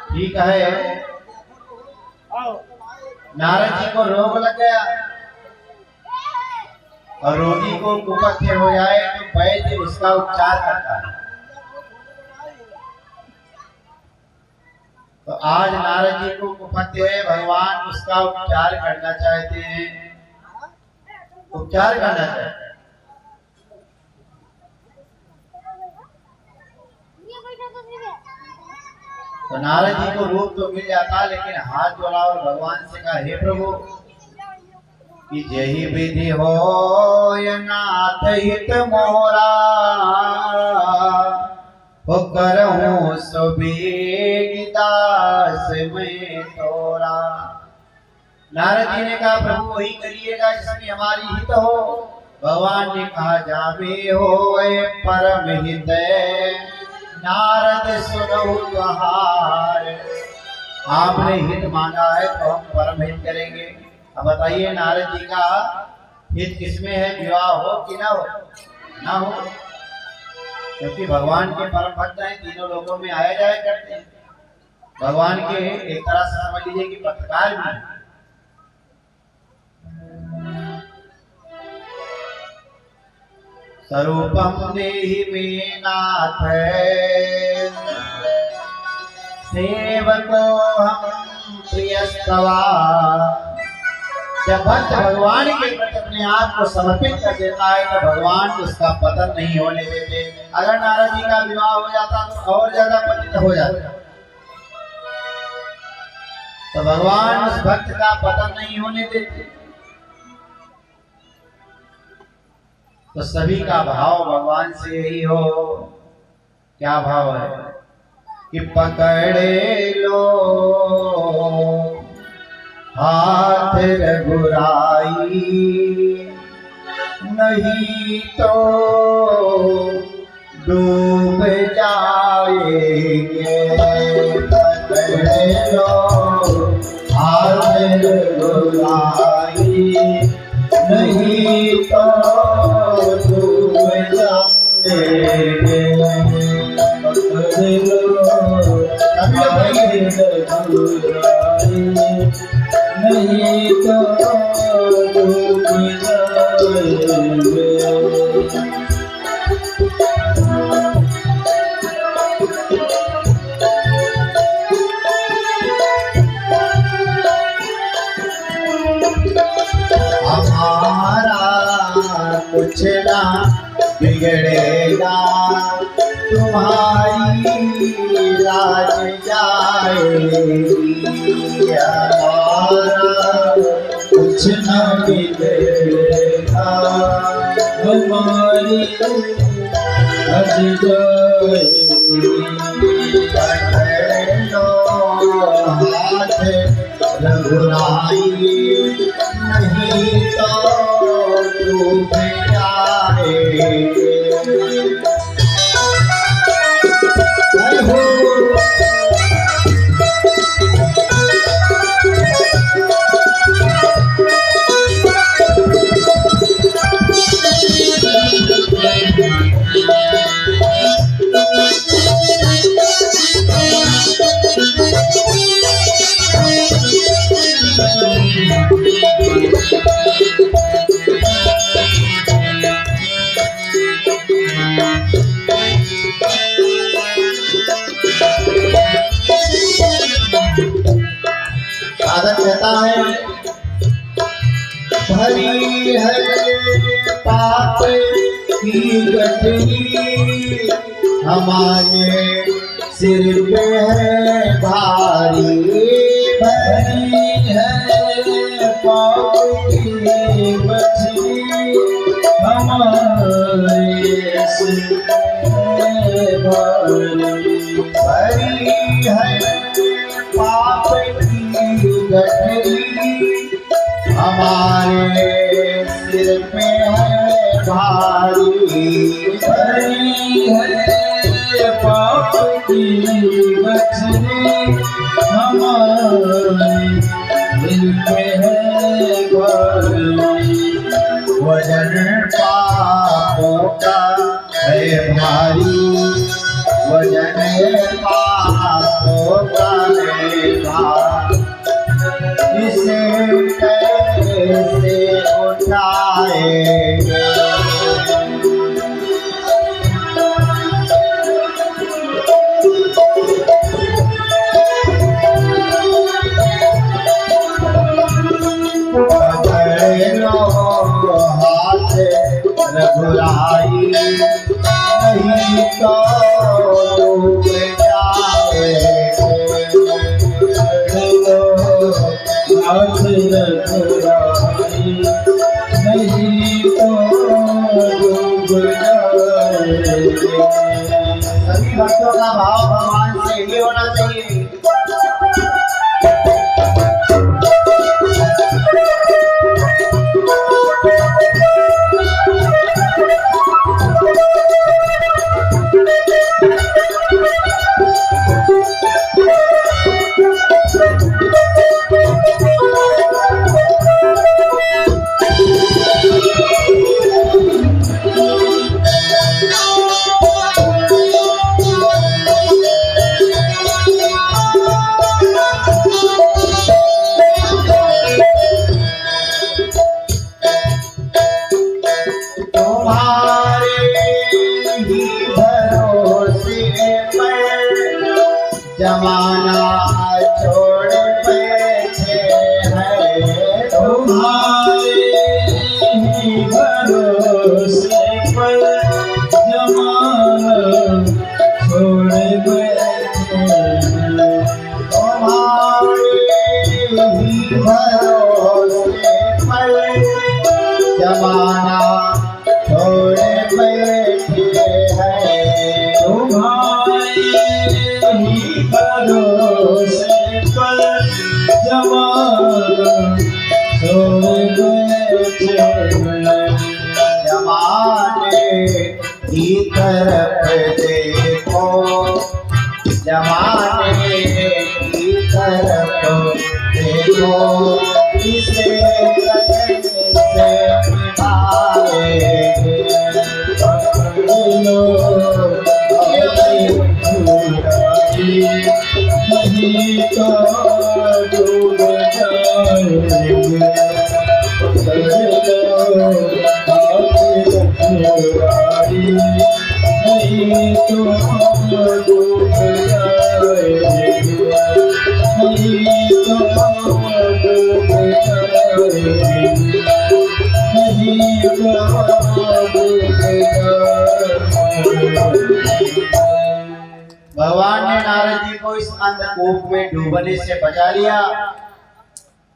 ठीक है। नारद जी को रोग लग गया और रोगी को कुपथ्य हो जाए तो वैद्य उसका उपचार करता है। तो आज नारद जी को कुपथ्य है, भगवान उसका उपचार करना चाहते हैं, उपचार करना चाहते हैं। तो नारद जी को रूप तो मिल जाता, लेकिन हाथ जोड़ा और भगवान से कहा हे प्रभु कि जही विधि हो नाथ हित मोरा हो करहूं सुबीर दास में तोरा। नारद जी ने कहा प्रभु वही करिएगा जिसमें हमारी हित हो। भगवान ने कहा जावे होए परम हित नारद सुनो तुहार। आपने हित मांगा है तो हम परम हित करेंगे। अब बताइए नारद जी का हित किसमें है, विवाह हो कि ना हो? ना हो, क्योंकि भगवान के परम भक्त हैं, तीनों लोगों में आया जाया करते हैं। भगवान के एक तरह से समझ लीजिए कि पत्रकार भी हैं। स्वरूपम देहि मे नाथ सेवको हम प्रियस्तवा। जब भक्त भगवान के प्रति अपने आप को समर्पित कर देता है तो भगवान उसका पतन नहीं होने देते। अगर नारद जी का विवाह हो जाता तो और ज्यादा पतित हो जाता, तो भगवान उस भक्त का पतन नहीं होने देते। तो सभी का भाव भगवान से यही हो। क्या भाव है कि पकड़े लो हाथ रघुराई नहीं तो डूब जाएंगे। पकड़े लो हाथ रघुराई नहीं तो डूब जाएंगे। पकड़ लो नहीं तो डूब जाएंगे। कुछ ना बिगड़ेगा तुम्हारी लाज जाएगी। कुछ ना बिगड़ेगा तुम्हारी लाज जाएगी। पकड़ लो हाथ रघुराई नहीं तो डूब जाएंगे। साधक कहता है भरी है पाप की गठरी हमारे सिर पे है भारी
भरी है पाप की गठरी हमारे सिर पे भारी।
भरी है पाप की गठरी हमारे सिर पे है भारी
भरी है पाप की गठरी हमारे दिल पे है भारी।
वजन पापों का है भारी वजन पापों का है भारी इसे कैसे उठाएंगे पकड़ लो हाथ रघुराई नहीं तो डूब
हाथ रखवाई नहीं तो डूब जाएंगे।
सभी भक्तों का भाव भगवान से ही होना चाहिए। जमाना छोड़ बैठे हैं
तुम्हारे ही भरोसे पर जमाना छोड़ बैठे हैं।
तुम्हारे ही भरोसे पर जमाना छोड़ बैठे हैं
तुम्हारे ही भरोसे पर जमाना छोड़ बैठे हैं।
जमाने की तरफ देखो जमाने की तरफ देखो इसे लगन से निभाएंगे
नहीं तो डूब जाएंगे। नहीं तो डूब जाएंगे। नहीं तो डूब जाएंगे। नहीं तो डूब जाएंगे।
भगवान ने नारद जी को इस अंधकूप में डूबने से बचा लिया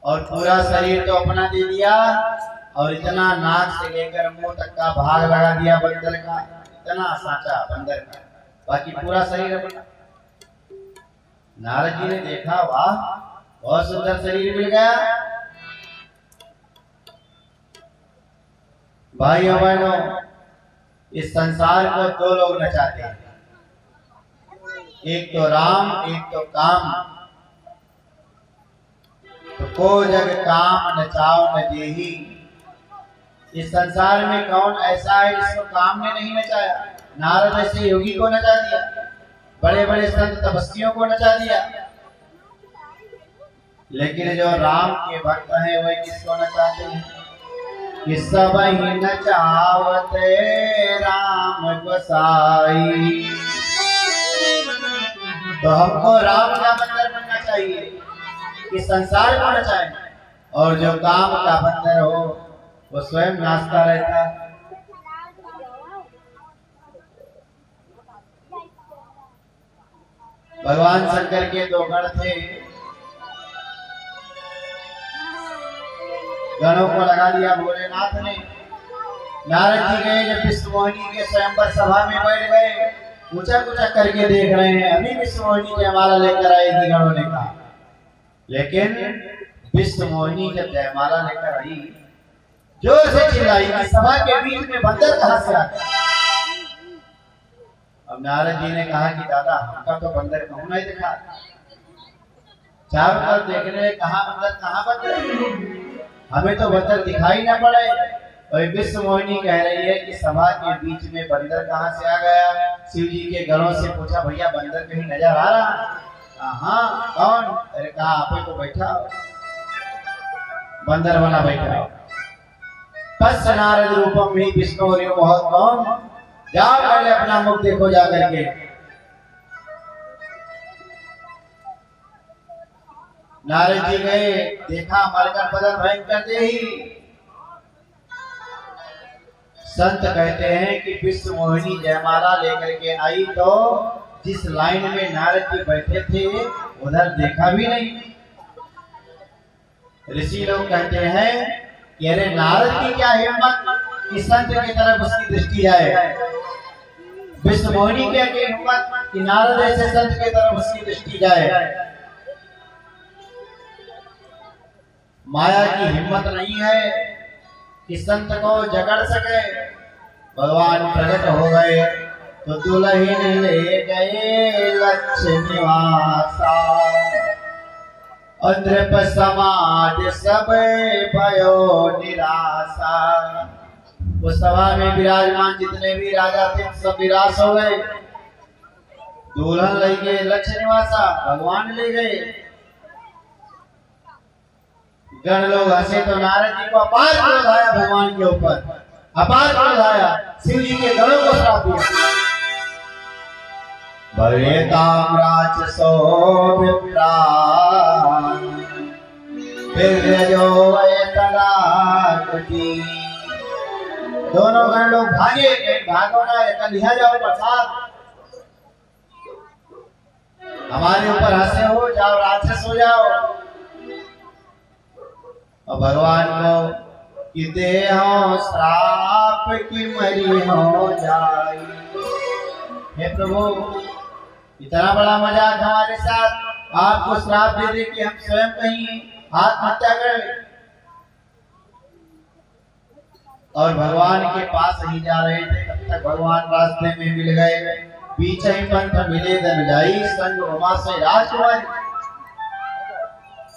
और पूरा शरीर तो अपना दे दिया और इतना नाक से लेकर मुंह तक का भाग लगा दिया बंदर का इतना साचा बंदर का बाकी पूरा शरीर अपना। नारद जी ने देखा वाह बहुत सुंदर शरीर मिल गया। भाइयों बहनों इस संसार को दो लोग नचाते हैं एक तो राम एक तो काम। तो को जग काम नचाओ न जेही। इस संसार में कौन ऐसा है जिसको काम ने नहीं नचाया। नारद ऐसे योगी को नचा दिया बड़े बड़े संत तपस्वियों को नचा दिया लेकिन जो राम के भक्त हैं वह किसको नचाते हैं कि सब ही नचावते राम गोसाई। तो हमको राम का बंदर बनना चाहिए कि संसार को नचाए, और जो काम का बंदर हो वो स्वयं नाचता रहता है। भगवान शंकर के दो गण थे, गणों को लगा दिया भोलेनाथ ने। नारद जी गए जब विष्णुमोहिनी के स्वयंवर सभा में बैठ गए, ऊंचा ऊंचा करके देख रहे हैं, अभी विष्णुमोहिनी जयमाला लेकर आएगी, गणों ने कहा। लेकिन विष्णुमोहिनी जब जयमाला लेकर आई, जोर से चिल्लाई कि सभा के बीच में बंदर कहां से आ गया। अब नारद जी ने कहा कि दादा हमका तो बंदर कहूं नहीं दिखा, चारों तरफ देखने कहां बंदर, हमें तो बंदर दिखाई ना पड़े। और विष्णुमोहिनी कह रही है कि सभा के बीच में बंदर कहां से आ गया। शिव जी के गणों से पूछा, भैया बंदर कहीं नजर आ रहा? हाँ, कौन? अरे कहा आप ही तो बैठा हो, बंदर बना बैठा हो। तस्य नारद रूपम ही विष्णु बहुत कौन, जाओ पहले अपना मुख देखो जा करके। नारद जी गए, देखा मरकर बदन भयंकर दे ही। संत कहते हैं कि विष्णुमोहिनी जयमाला लेकर के आई तो जिस लाइन में नारद जी बैठे थे उधर देखा भी नहीं। ऋषि लोग कहते हैं कि अरे नारद की क्या हिम्मत कि संत की तरफ उसकी दृष्टि जाए, विष्णुमोहिनी की क्या हिम्मत कि नारद ऐसे संत की तरफ उसकी दृष्टि जाए। माया की हिम्मत नहीं है कि संत को जगड़ सके। भगवान प्रकट हो गए तो दुल्हन ले गए लक्ष्य निवासा, अद्रप समाज सब भयो निराशा। उस सभा में विराजमान जितने भी राजा थे सब निराश हो गए। दुल्हन ले गए लक्ष्य निवासा, भगवान ले गए। गण लोग हंसे तो नारद जी को अपार क्रोध आया, भगवान के ऊपर अपार क्रोध आया। शिव जी के गणों को श्राप दिया। भवेताम राजसो विप्रान फिर दोनों गण लोग भागे, भागो ना कन्हैया जाओ प्रसाद, हमारे ऊपर हंसे हो, जाओ राक्षस हो जाओ। और भगवान को कि देहो श्राप की मरी हो जाए। हे प्रभु इतना बड़ा मजाक हमारे साथ, आपको श्राप दे दे कि हम स्वयं कहीं आत्महत्या करें। और भगवान के पास ही जा रहे थे, तब तक भगवान रास्ते में मिल गए। बीच ही पंथ मिले धनजाई, संग उमा से राजकुमारी।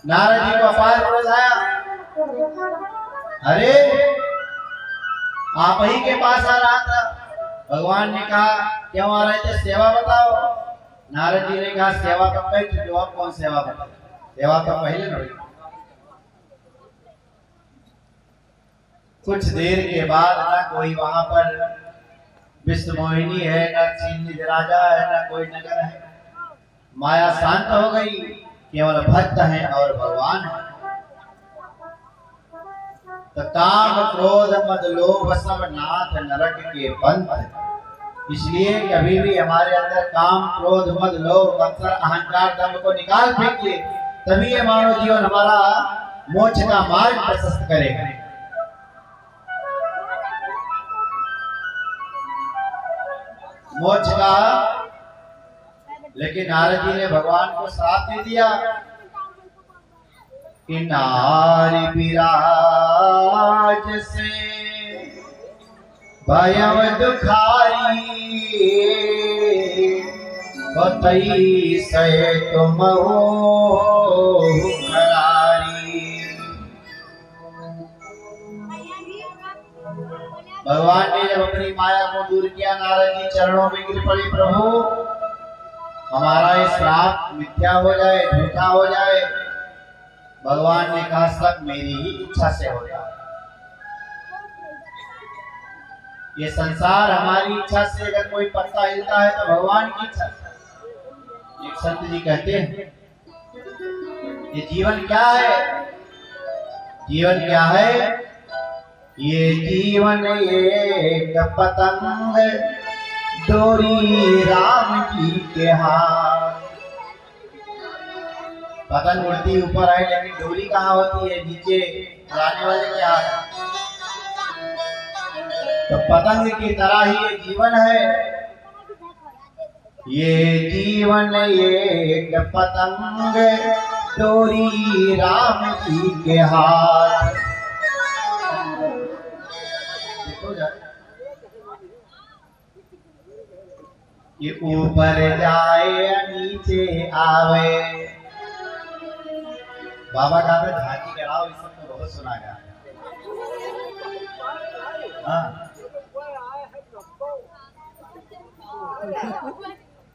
नारद जी को अपार क्रोध आया, अरे आप ही के पास आ रहा था। भगवान ने कहा क्यों आ रहे थे, सेवा बताओ। नारद जी ने कहा सेवा कब कही चुके हो, कौन सेवा बताओ, सेवा तो पहले न हुई। कुछ देर के बाद ना कोई वहां पर विष्णुमोहिनी है, न चीनी राजा है, न कोई नगर है। माया शांत हो गई, केवल भक्त हैं और भगवान है। तो काम क्रोध मद लोभ सब नाथ नरक के पंथ। इसलिए कभी भी हमारे अंदर काम क्रोध मद लोभ मत्सर अहंकार दम्भ को निकाल फेंकिए, तभी ये मानव जीवन हमारा मोक्ष का मार्ग प्रशस्त करेगा। मोक्ष का। लेकिन नारद जी ने भगवान को श्राप दे दिया कि नारी विराज से भयम दुखारी, बतई से तुम हो करारी। भगवान ने जब अपनी माया को दूर किया, नारद जी चरणों में गिर पड़े, प्रभु हमारा ये श्राप मिथ्या हो जाए, झूठा हो जाए। भगवान ने कहा सब मेरी ही इच्छा से होगा। ये संसार हमारी इच्छा से अगर कोई पत्ता हिलता है तो भगवान की इच्छा से। एक संत जी कहते हैं ये जीवन क्या है? जीवन क्या है? ये जीवन एक पतंग डोरी राम जी के हाथ। पतंग उड़ती ऊपर है लेकिन डोरी कहाँ होती है? नीचे उड़ाने वाले के हाथ। तो पतंग की तरह ही ये जीवन है। ये जीवन एक पतंग डोरी राम जी के हाथ। ये ऊपर जाए या नीचे आवे। बाबा का तो झांकी कराओ, इस सब तो बहुत सुना गया। हाँ।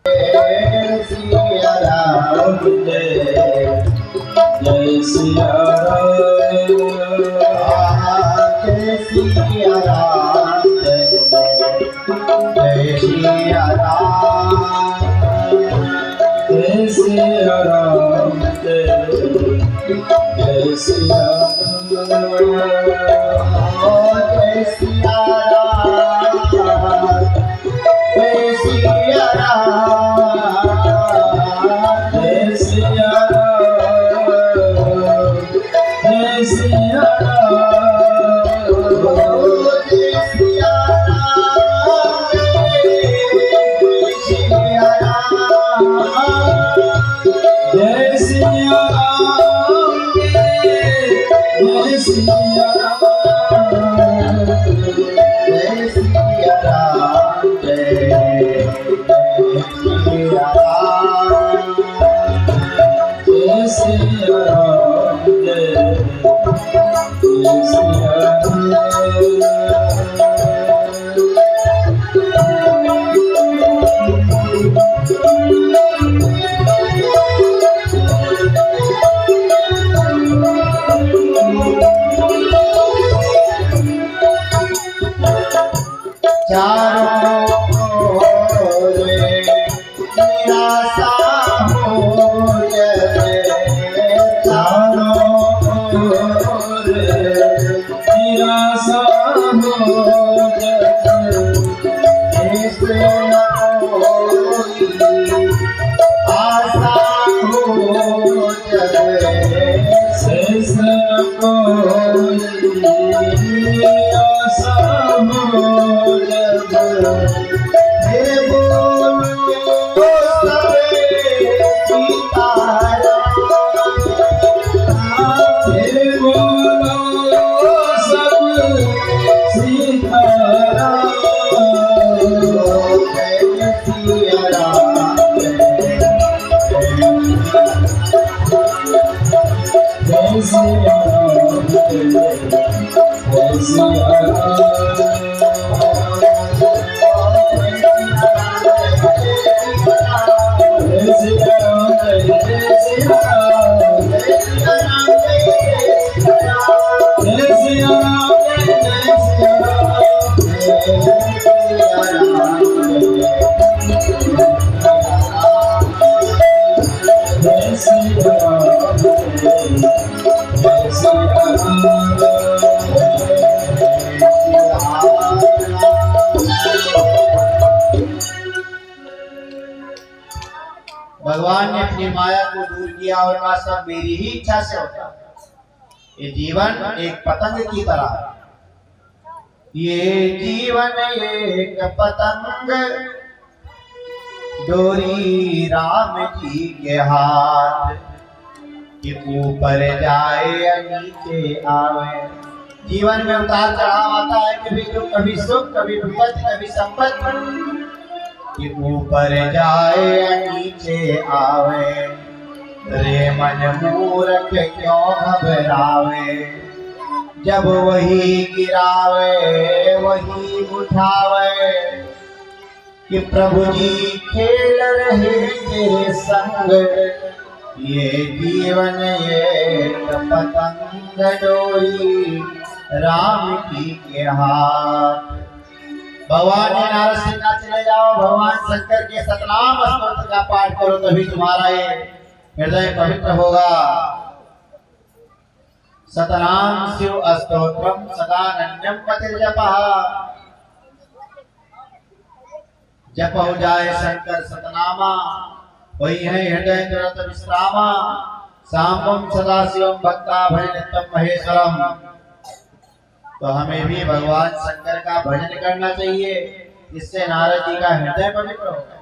जय सिया राम, जय सिया राम, जय सिया राम, जय सिया राम, जय सिया राम, जय सिया भगवान ने अपनी माया को दूर किया और कहा सब मेरी ही इच्छा से होता है। ये जीवन एक पतंग की तरह है। ये जीवन एक पतंग डोरी राम जी के हाथ, कि ऊपर जाए या नीचे आवे। जीवन में उतार चढ़ाव आता है, कभी दुख, कभी सुख, कभी विपत्ति, कभी संपत्ति। कि ऊपर जाए या नीचे आवे, रे मन मूर्ख क्यों घबरावे। जब वही गिरावे वही उठावे, कि प्रभु जी खेल रहे तेरे संग। ये जीवन एक पतंग डोरी राम जी के हाथ। भगवान ने नारद से कहा चले जाओ, भगवान शंकर के सतनाम स्तोत्र का पाठ करो, तभी तुम्हारा ये हृदय पवित्र होगा। सतनाम शिव अस्तोत्रम सदानंदम पतिर्जपः। जप हो जाए शंकर सतनामा, वही है हृदय तुरंत विश्रामा। सांबम सदाशिवम भक्ता भज नित्यम महेश्वरम। तो हमें भी भगवान शंकर का भजन करना चाहिए, इससे नारद जी का हृदय पवित्र होगा।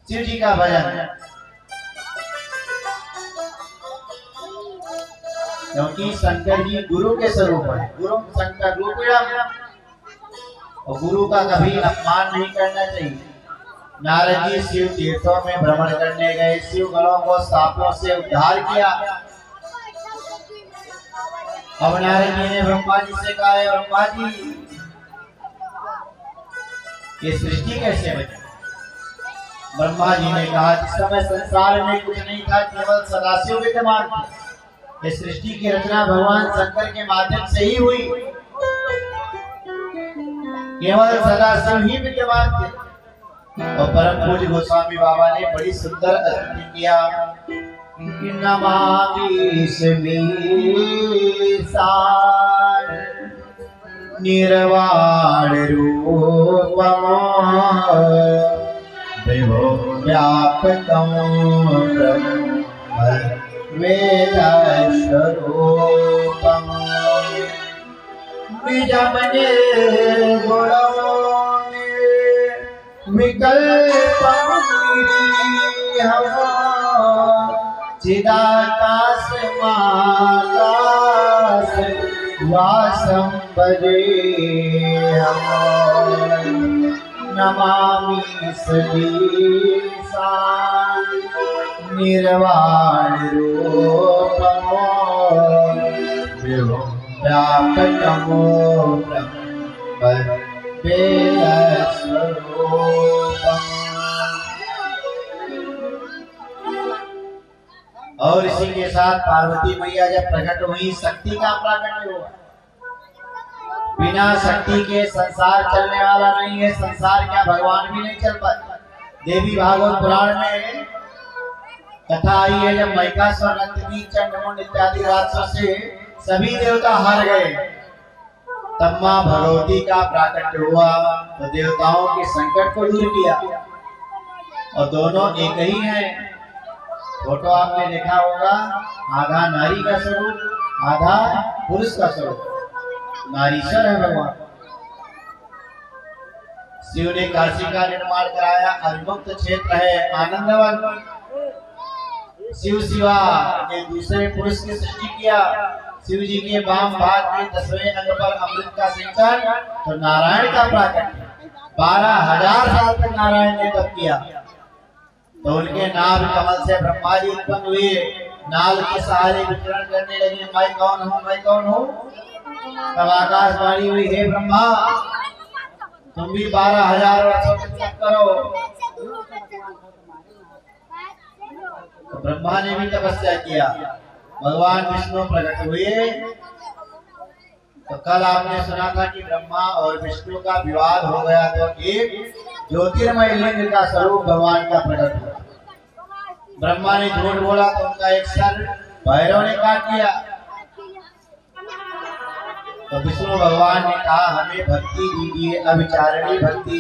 शिव जी का भजन, क्योंकि शंकर जी गुरु के स्वरूप है। गुरु शंकर रूपम, और गुरु का कभी अपमान नहीं करना चाहिए। नारद जी शिव तीर्थों में भ्रमण करने गए, शिव गणों को सांपों से उद्धार किया। अब नारद जी ने ब्रह्मा जी से कहा, ब्रह्मा जी ये सृष्टि कैसे बनी? ब्रह्मा जी ने कहा, जिस समय संसार में कुछ नहीं था, केवल सदाशिव विद्यमान थे। इस सृष्टि की रचना भगवान शंकर के माध्यम से ही हुई। केवल सदाशिव ही विद्यमान थे। और परम पूज्य गोस्वामी बाबा ने बड़ी सुंदर स्तुति किया। नमामि समीसार निर्वाण रूपम विभो व्यापकं वेद स्वरूपम निजमने गुणों विकल्पम चिदाकाश माकाश वासम भजेऽहम्। नमामि सदीशान निर्वाण रूपम विभो व्यापकमो ब्रह्म वेद स्वरूपम। और इसी के साथ पार्वती मैया जब प्रकट हुई, शक्ति का प्राकट्य हुआ। बिना शक्ति के संसार चलने वाला नहीं है। संसार क्या, भगवान भी नहीं चल पाते। देवी भागवत पुराण में कथा आई है, जब महिषासुर नंदिनी चंडमुंड इत्यादि राक्षसों से सभी देवता हार गए, तब मां भगवती का प्राकट्य हुआ तो देवताओं के संकट को दूर किया। और दोनों एक ही हैं। फोटो आपने देखा होगा, आधा नारी का स्वरूप, आधा पुरुष का स्वरूप। नारीश्वर है भगवान। शिव ने काशी का निर्माण कराया, अविमुक्त क्षेत्र है, आनंदवन। शिव शिवा ने दूसरे पुरुष की सृष्टि किया। शिव जी के वाम भाग के 10वें अंग पर अमृत का सिंचन, तो नारायण का प्राकट्य। 12,000 साल तक नारायण ने तप किया। तो उनके नाभ कमल से ब्रह्मा जी उत्पन्न हुए, नाल के सहारे विचरण करने लगे, मैं कौन हूँ, मैं कौन हूँ। तब आकाशवाणी हुई, हे ब्रह्मा तुम भी 12,000 वर्षों तक तप करो। तो ब्रह्मा ने भी तपस्या किया। भगवान विष्णु प्रकट हुए। तो कल आपने सुना था कि ब्रह्मा और विष्णु का विवाद हो गया, तो एक ज्योतिर्मय लिंग का स्वरूप भगवान का प्रकट हुआ। ब्रह्मा ने झूठ बोला तो उनका एक सर भैरव ने काट लिया। तो विष्णु भगवान ने कहा, हमें भक्ति दीजिए, अविचारणी भक्ति।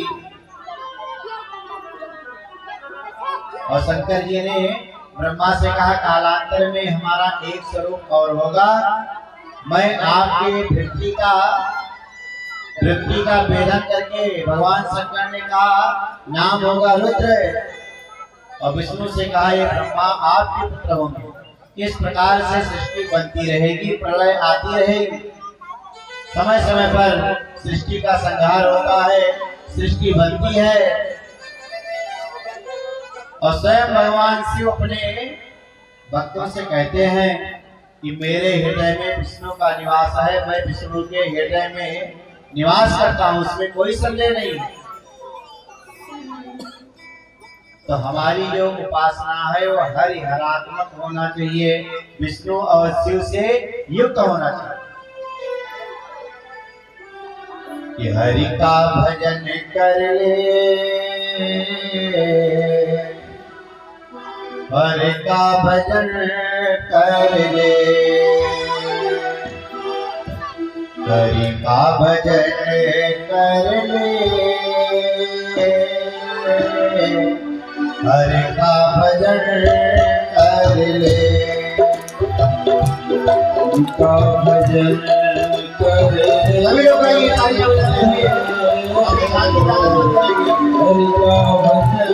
और शंकर जी ने ब्रह्मा से कहा, कालांतर में हमारा एक स्वरूप और होगा। मैं आपके वृत्ति का भेदन करके, भगवान शंकर ने कहा नाम होगा रुद्र। और विष्णु से कहा, ये ब्रह्मा आपके पुत्र होंगे। किस प्रकार से सृष्टि बनती रहेगी, प्रलय आती रहेगी। समय समय पर सृष्टि का संहार होता है, सृष्टि बनती है। और स्वयं भगवान शिव अपने भक्तों से कहते हैं कि मेरे हृदय में विष्णु का निवास है, मैं विष्णु के हृदय में निवास करता हूँ, उसमें कोई संदेह नहीं। तो हमारी जो उपासना है वो हरिहरात्मक होना चाहिए, विष्णु और शिव से युक्त होना चाहिए। कि हरि का भजन कर ले, हरि का भजन कर ले, हरि का भजन कर ले, हरि का भजन कर ले,
हरि का भजन कर ले।
सभी लोग कहिए तालियां बजाएंगे।
हरि का भजन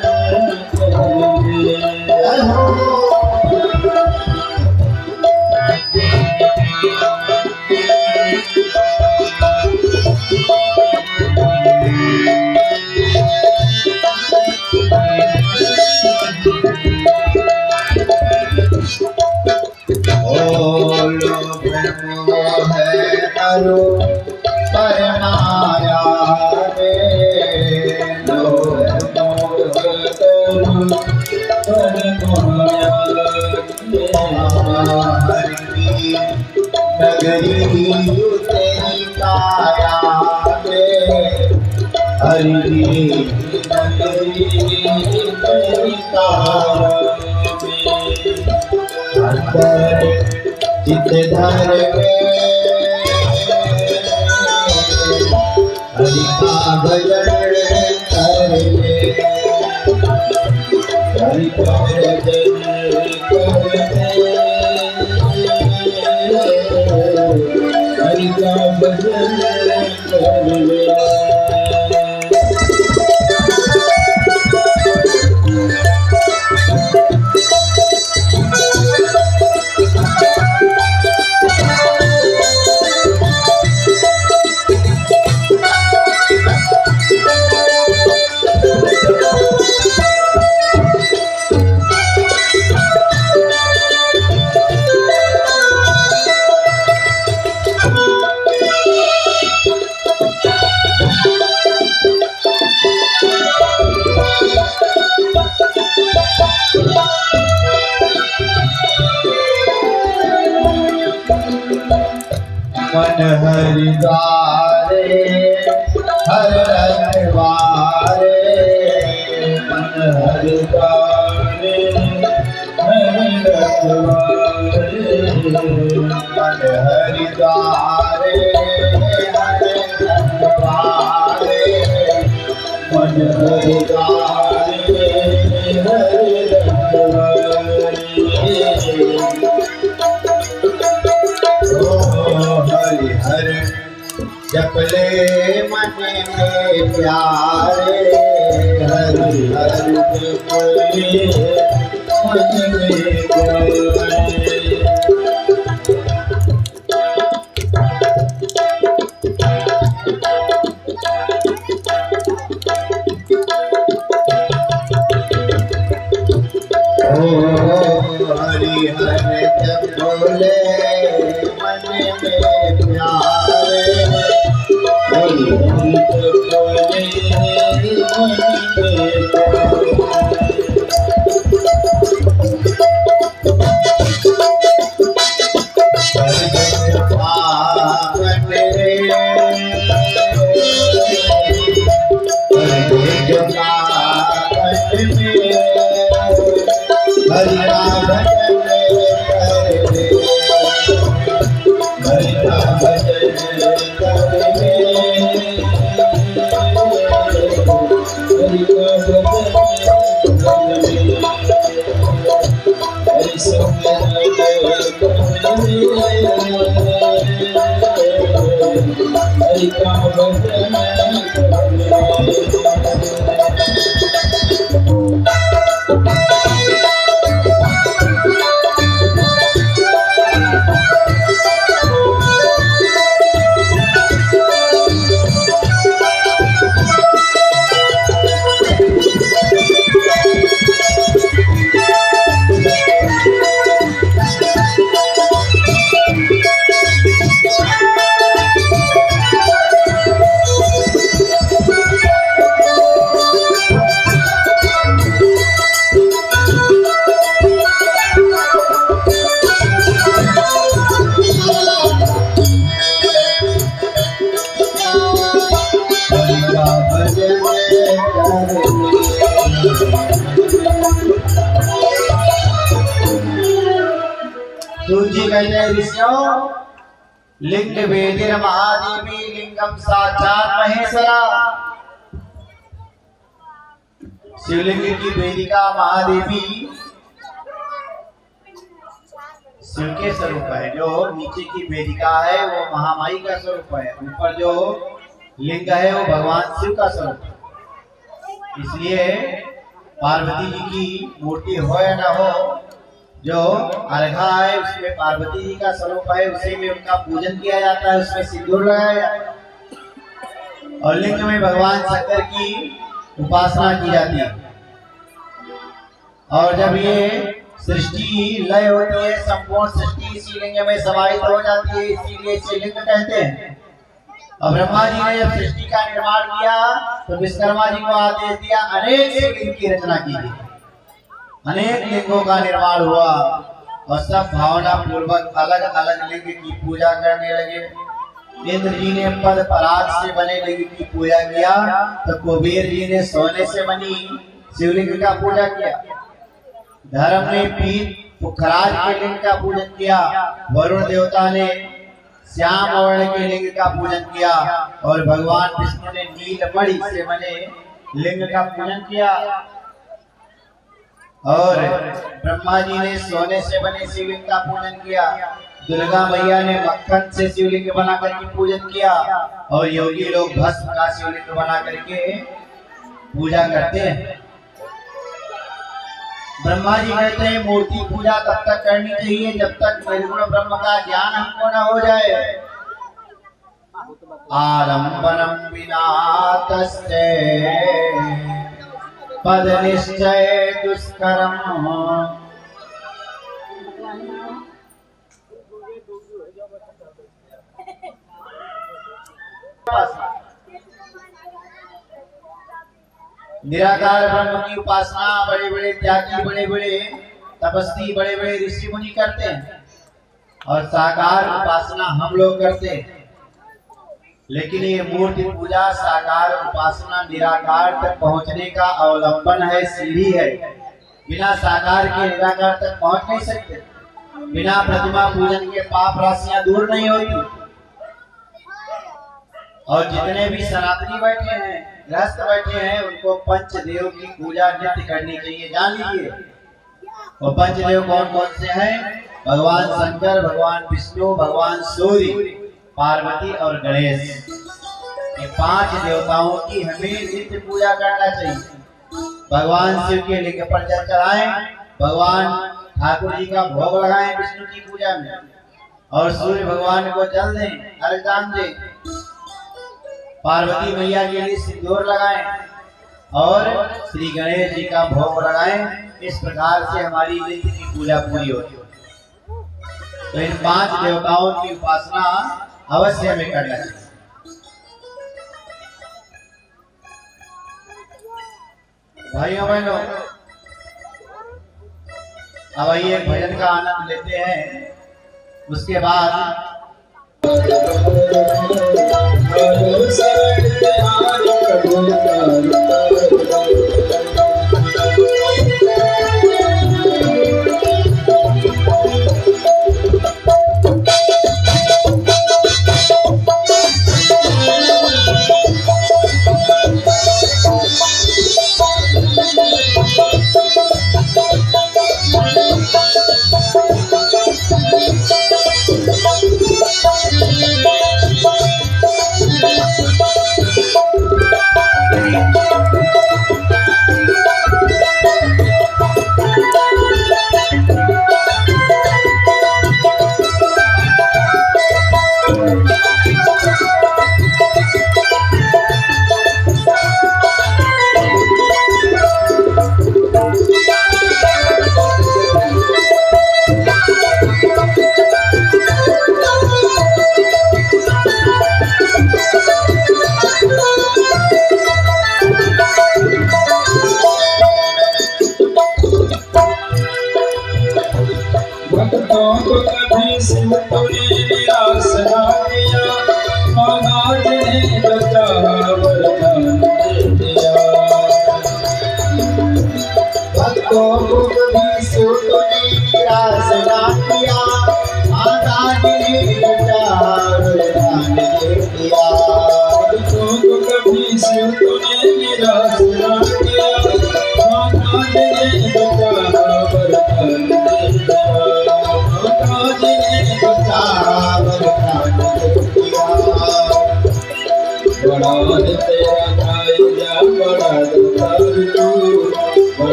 कर ले।
करो परमाया रे, नगरी तेरी काया रे, हरि नगरी तेरी काया अंतर चित धर हरि का भजन कर ले,
हरि का भजन कर ले। हरि का भजन कर ले।
मन हरिद्वारे हर रखवारे,
मन हरिद्वारे हर रखवारे,
मन हरिद्वारे हर रखवारे,
मन हरिद्वारे हर
हरि हर जपले मन में प्यारे, हरि हर
जपले मन में प्यारे।
हरि हर जपले मन में प्यारे,
हरि हरि जपले मन में
हरि का भजन कर ले,
हरि का भजन कर ले। हरि का भजन कर ले। हरि संग कर ले। हरि का भजन कर ले।
सूत जी कहते हैं ऋषियों, लिंग वेदिर महादेवी लिंगम साक्षात महेश्वरा। शिवलिंग की वेदिका महादेवी शिव के स्वरूप है। जो नीचे की वेदिका है वो महामाई का स्वरूप है। ऊपर जो लिंग है वो भगवान शिव का स्वरूप है। इसलिए पार्वती जी की मूर्ति हो या ना हो, जो अर्घा है उसमें पार्वती जी का स्वरूप है, उसी में उनका पूजन किया जाता है, उसमें सिंदूर लगाया जाता है और लिंग में भगवान शंकर की उपासना की जाती है। और जब ये सृष्टि लय होती है, संपूर्ण सृष्टि इसी लिंग में समाहित हो जाती है, इसीलिए इसे लिंग कहते हैं। और ब्रह्मा जी ने जब सृष्टि का निर्माण किया तो विश्वकर्मा जी को आदेश दिया अनेक लिंग की रचना की गई, अनेक लिंगों का निर्माण हुआ और सब भावना पूर्वक अलग अलग लिंग की पूजा करने लगे। इंद्र जी ने पद पराग से बने लिंग की पूजा किया तो कुबेर जी ने सोने से बनी शिवलिंग का पूजा किया। धर्म ने पीत पुखराज के लिंग का पूजन किया। वरुण देवता ने श्याम वर्ण के लिंग का पूजन किया और भगवान विष्णु ने नीलमणि से बने लिंग का पूजन किया। और ब्रह्मा जी ने सोने से बने शिवलिंग का पूजन किया। दुर्गा मैया ने मक्खन से शिवलिंग बना करके पूजन किया और योगी लोग भस्म का शिवलिंग बना करके पूजा करते हैं। ब्रह्मा जी कहते हैं मूर्ति पूजा तब तक करनी चाहिए जब तक निर्गुण ब्रह्म का ज्ञान हमको न हो जाए। आलम्बनम विना तस्ते पद निश्चय दुष्करम। निराकार ब्रह्म की उपासना बड़े बड़े त्यागी, बड़े बड़े तपस्वी, बड़े बड़े ऋषि मुनि करते हैं और साकार उपासना हम लोग करते हैं। लेकिन ये मूर्ति पूजा साकार उपासना निराकार तक पहुंचने का अवलंबन है, सीढ़ी है। बिना साकार के निराकार तक पहुंच नहीं सकते। बिना प्रतिमा पूजन के पाप राशियां दूर नहीं होती। और जितने भी सनातनी बैठे हैं, गृहस्थ बैठे हैं, उनको पंचदेव की पूजा नित्य करनी चाहिए। जान लीजिए वो पंचदेव कौन कौन से हैं? भगवान शंकर, भगवान विष्णु, भगवान सूर्य, पार्वती और गणेश। ये 5 देवताओं की हमें नित्य पूजा करना चाहिए। भगवान शिव के लिंग पर जल चढ़ाएं, भगवान ठाकुर जी का भोग लगाएं विष्णु की पूजा में, और सूर्य भगवान को जल दें, अर्घ्य दें, पार्वती मैया के लिए सिंदूर लगाएं और श्री गणेश जी का भोग लगाएं। इस प्रकार से हमारी नित्य की पूजा पूरी होती है। तो इन 5 देवताओं की उपासना अवश्य हमें करना चाहिए। भाइयों बहनों, अब आइए भजन का आनंद लेते हैं। उसके बाद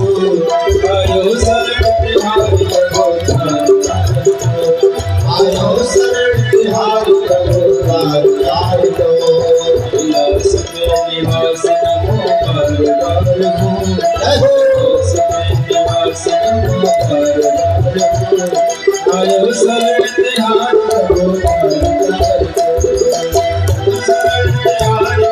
आयो शरण तिहारी प्रभु आयो शरण तिहारी प्रभु तार दो कैलाश में निवास नमो कर कैलाश में निवास नमो कर आयो शरण तिहारी प्रभु शरण तिहारी प्रभु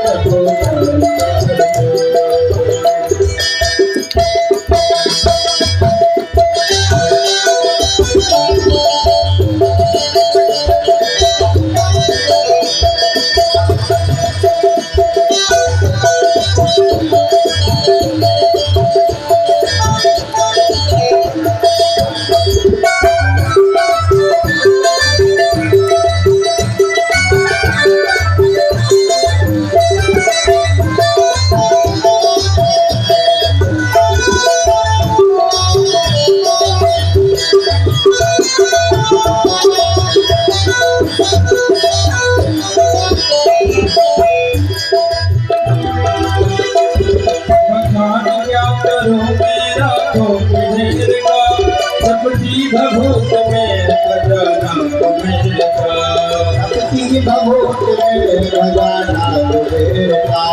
भभूत में खजाना मेरा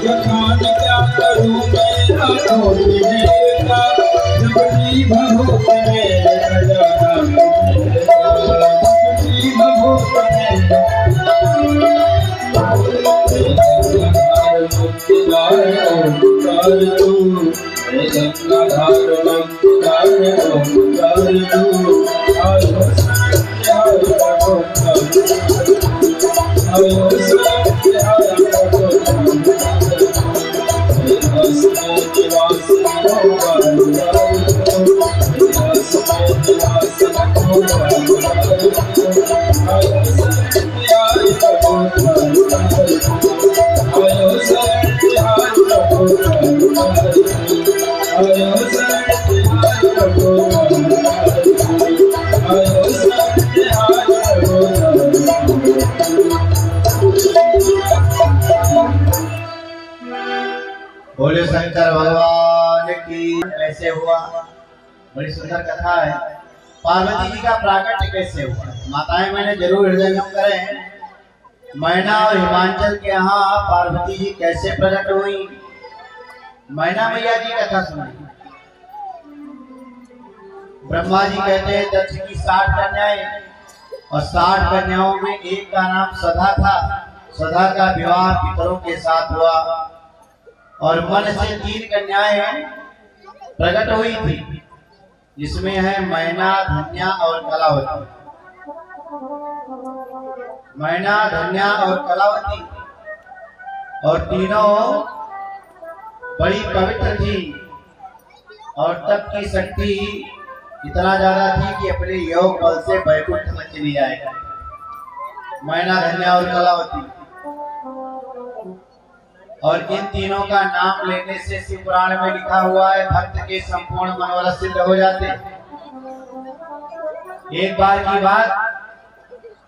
यखान क्या करूं मेरा तो मेरा जबकि भभूत में खजाना जबकि भभूत में मुक्तिदार ओंकार तू गंगाधार मुक्तिदार ओंकार तू आयो सत्य आयो सत्य निवास
बोले शंकर भगवान की। कैसे हुआ? बड़ी सुंदर कथा है। पार्वती जी का प्राकट्य कैसे हुआ? माताएं मैंने जरूर हृदय करें। मैना और हिमांचल के यहाँ पार्वती जी कैसे प्रकट हुई? मैना मैया जी कथा सुनी। ब्रह्मा जी कहते हैं दक्ष की 60 कन्याएं और 60 कन्याओं में एक का नाम सदा था। सदा का विवाह पितरों के साथ हुआ और मन से 3 कन्याएं प्रकट हुई थी, जिसमें है मैना, धन्या और कलावती। मैना, धन्या और कलावती और तीनों बड़ी पवित्र थी और तप की शक्ति इतना ज्यादा थी कि अपने योग बल से वैकुंठ में चली जाएगा। मैना, धन्या और कलावती। और इन तीनों का नाम लेने से शिव पुराण में लिखा हुआ है भक्त के संपूर्ण मनोरथ सिद्ध हो जाते। एक बार की बात,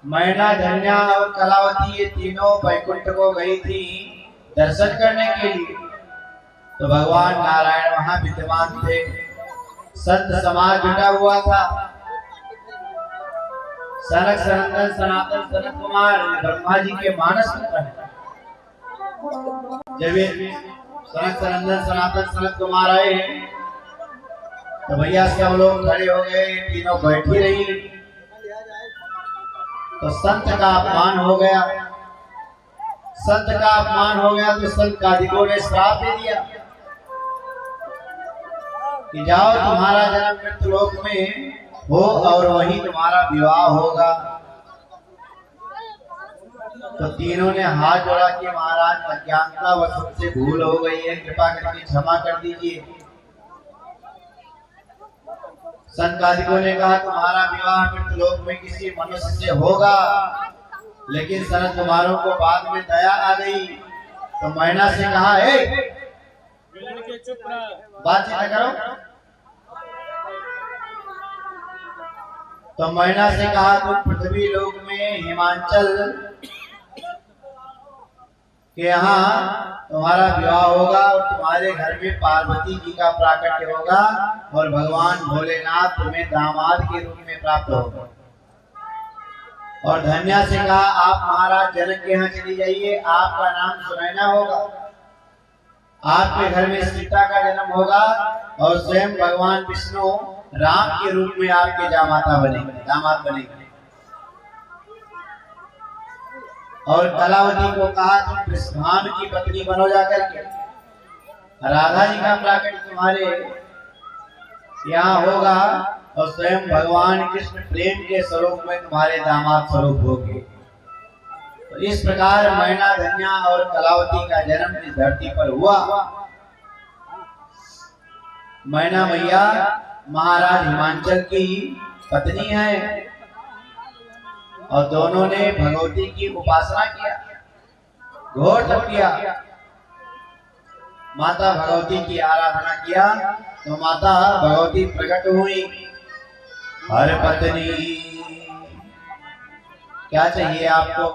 मैना, धन्या और कलावती ये तीनों वैकुंठ को गई थी दर्शन करने के लिए। तो भगवान नारायण वहां विद्यमान थे, संत समाज जुटा हुआ था। सनक सनंदन सनातन सनत कुमार ब्रह्मा जी के मानस पुत्र हैं। जब सनक सनंदन सनातन सनत कुमार आए तो भैया सब लोग खड़े हो गए, तीनों बैठी रही। तो संत का अपमान हो गया। संत का अपमान हो गया तो संत कादिकों ने श्राप दे दिया कि जाओ तुम्हारा जन्म मृत्युलोक में हो और वहीं तुम्हारा विवाह होगा। तो तीनों ने हाथ जोड़ा कि महाराज अज्ञानता व सबसे भूल हो गई है, कृपा करके क्षमा कर दीजिए। संत कादिकों ने कहा तुम्हारा विवाह मृत्युलोक में किसी मनुष्य से होगा। लेकिन सनत कुमारों को बाद में दया आ गई तो मैना से कहा बातचीत न करो। तो मैना से कहा तुम पृथ्वी लोक में हिमांचल कि यहाँ तुम्हारा विवाह होगा और तुम्हारे घर में पार्वती जी का प्राकट्य होगा और भगवान भोलेनाथ तुम्हें दामाद के रूप में प्राप्त होगा। और धन्या से कहा आप महाराज जनक के यहाँ चली जाइए, आपका नाम सुनैना होगा, आपके घर में सीता का जन्म होगा और स्वयं भगवान विष्णु राम के रूप में आपके दामाद बनेंगे। और कलावती को कहा तुम कृष्ण की पत्नी बनो जाकर के, राधा जी का प्राकट्य तुम्हारे यहाँ होगा और स्वयं भगवान कृष्ण प्रेम के स्वरूप में तुम्हारे दामाद स्वरूप होंगे। तो इस प्रकार मैना, धन्या और कलावती का जन्म इस धरती पर हुआ। मैना मैया महाराज हिमांचल की पत्नी है और दोनों ने भगवती की उपासना किया, घोर तप किया, माता भगवती की आराधना किया। तो माता भगवती प्रकट हुई। हर पत्नी क्या चाहिए आपको?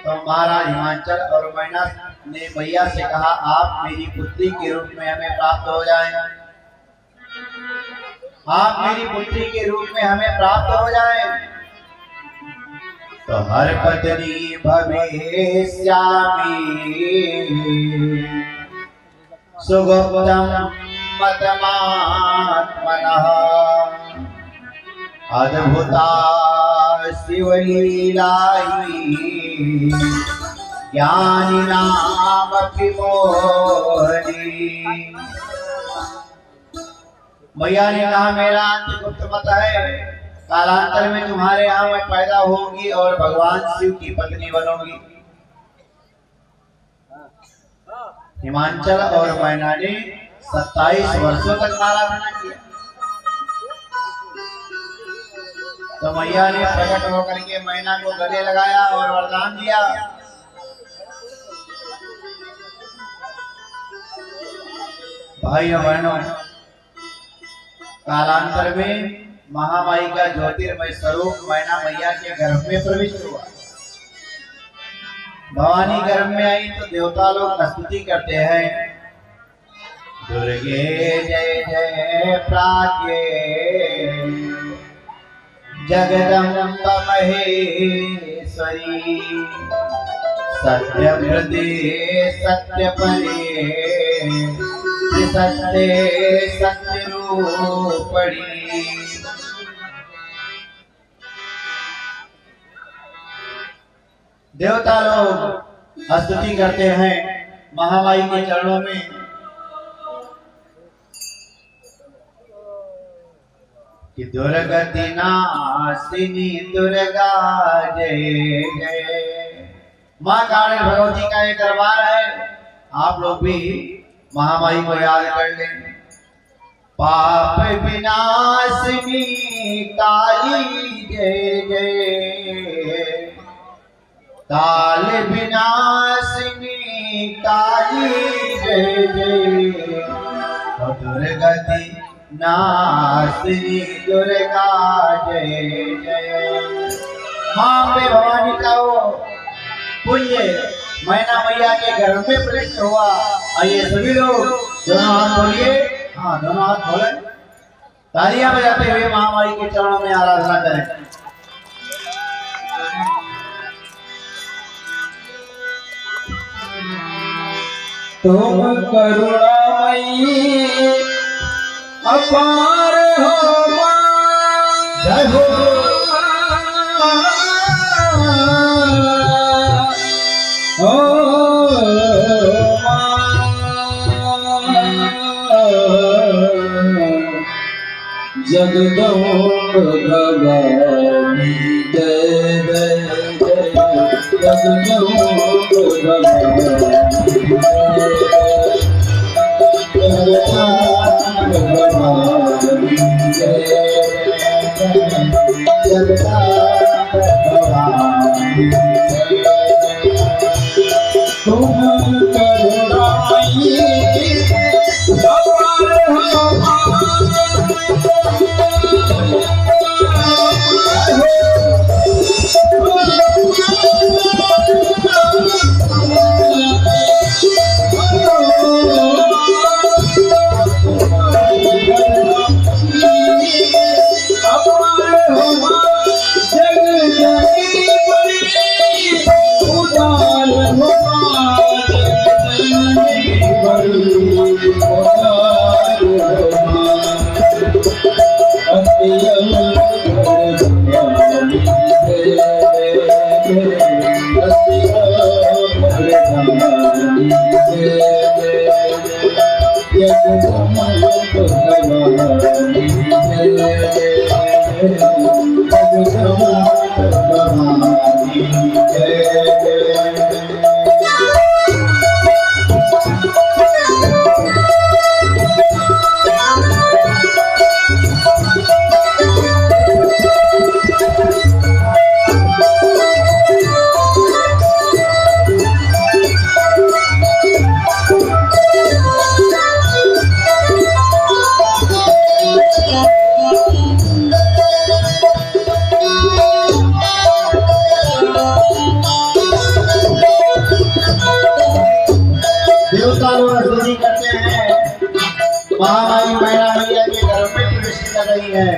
तो महाराज हिमांचल और मैना ने मैया से कहा आप मेरी पुत्री के रूप में हमें प्राप्त हो जाएं, आप मेरी पुत्री के रूप में हमें प्राप्त हो जाएं। तो हर पत्नी भवेष्यामि सुगुप्तम मतमात्मनः अद्भुता शिवलीलाहि ज्ञानिनामपि मोहिनी। मैया ने कहा मेरा अंत गुप्त मत है, कालांतर में तुम्हारे यहाँ मैं पैदा होंगी और भगवान शिव की पत्नी बनूंगी। हिमांचल और मैना ने 27 वर्षों तक आराधना किया। तो मैया ने प्रकट होकर के मैना को गले लगाया और वरदान दिया। भाइयों बहनों, कालांतर में महामाई का ज्योतिर्मय स्वरूप मैना मैया के गर्भ में प्रविष्ट हुआ। भवानी गर्भ में आई तो देवता लोग स्तुति करते हैं, दुर्गे जय जय प्राज्ञे जगदम्ब महेश्वरी सत्यव्रते सत्यपरे सत्य सत्यरूपणी। देवता लोग स्तुति करते हैं महामाई के चरणों में। कि दुर्गति नाशिनी दुर्गा जय जय। माँ काली भगवती का एक दरबार है, आप लोग भी महामाई को याद कर लें। पाप विनाशिनी काली जय जय, काल विनाशिनी काली जय जय। दुर्गति नाशिनी दुर्गा जय जय। मां पे भवानी का वो पुण्य मैना मैया के घर में प्रविष्ट हुआ। आइए सभी लोग दोनों हाथ खोलिए, हाँ दोनों हाथ खोले, तालियां बजाते हुए महामाई के चरणों में आराधना करें।
तुम करुणामयी अपार हो मां,
जय हो।
जगदम्ब भवानी जय जय जय, जगदम्ब भवानी
रही है।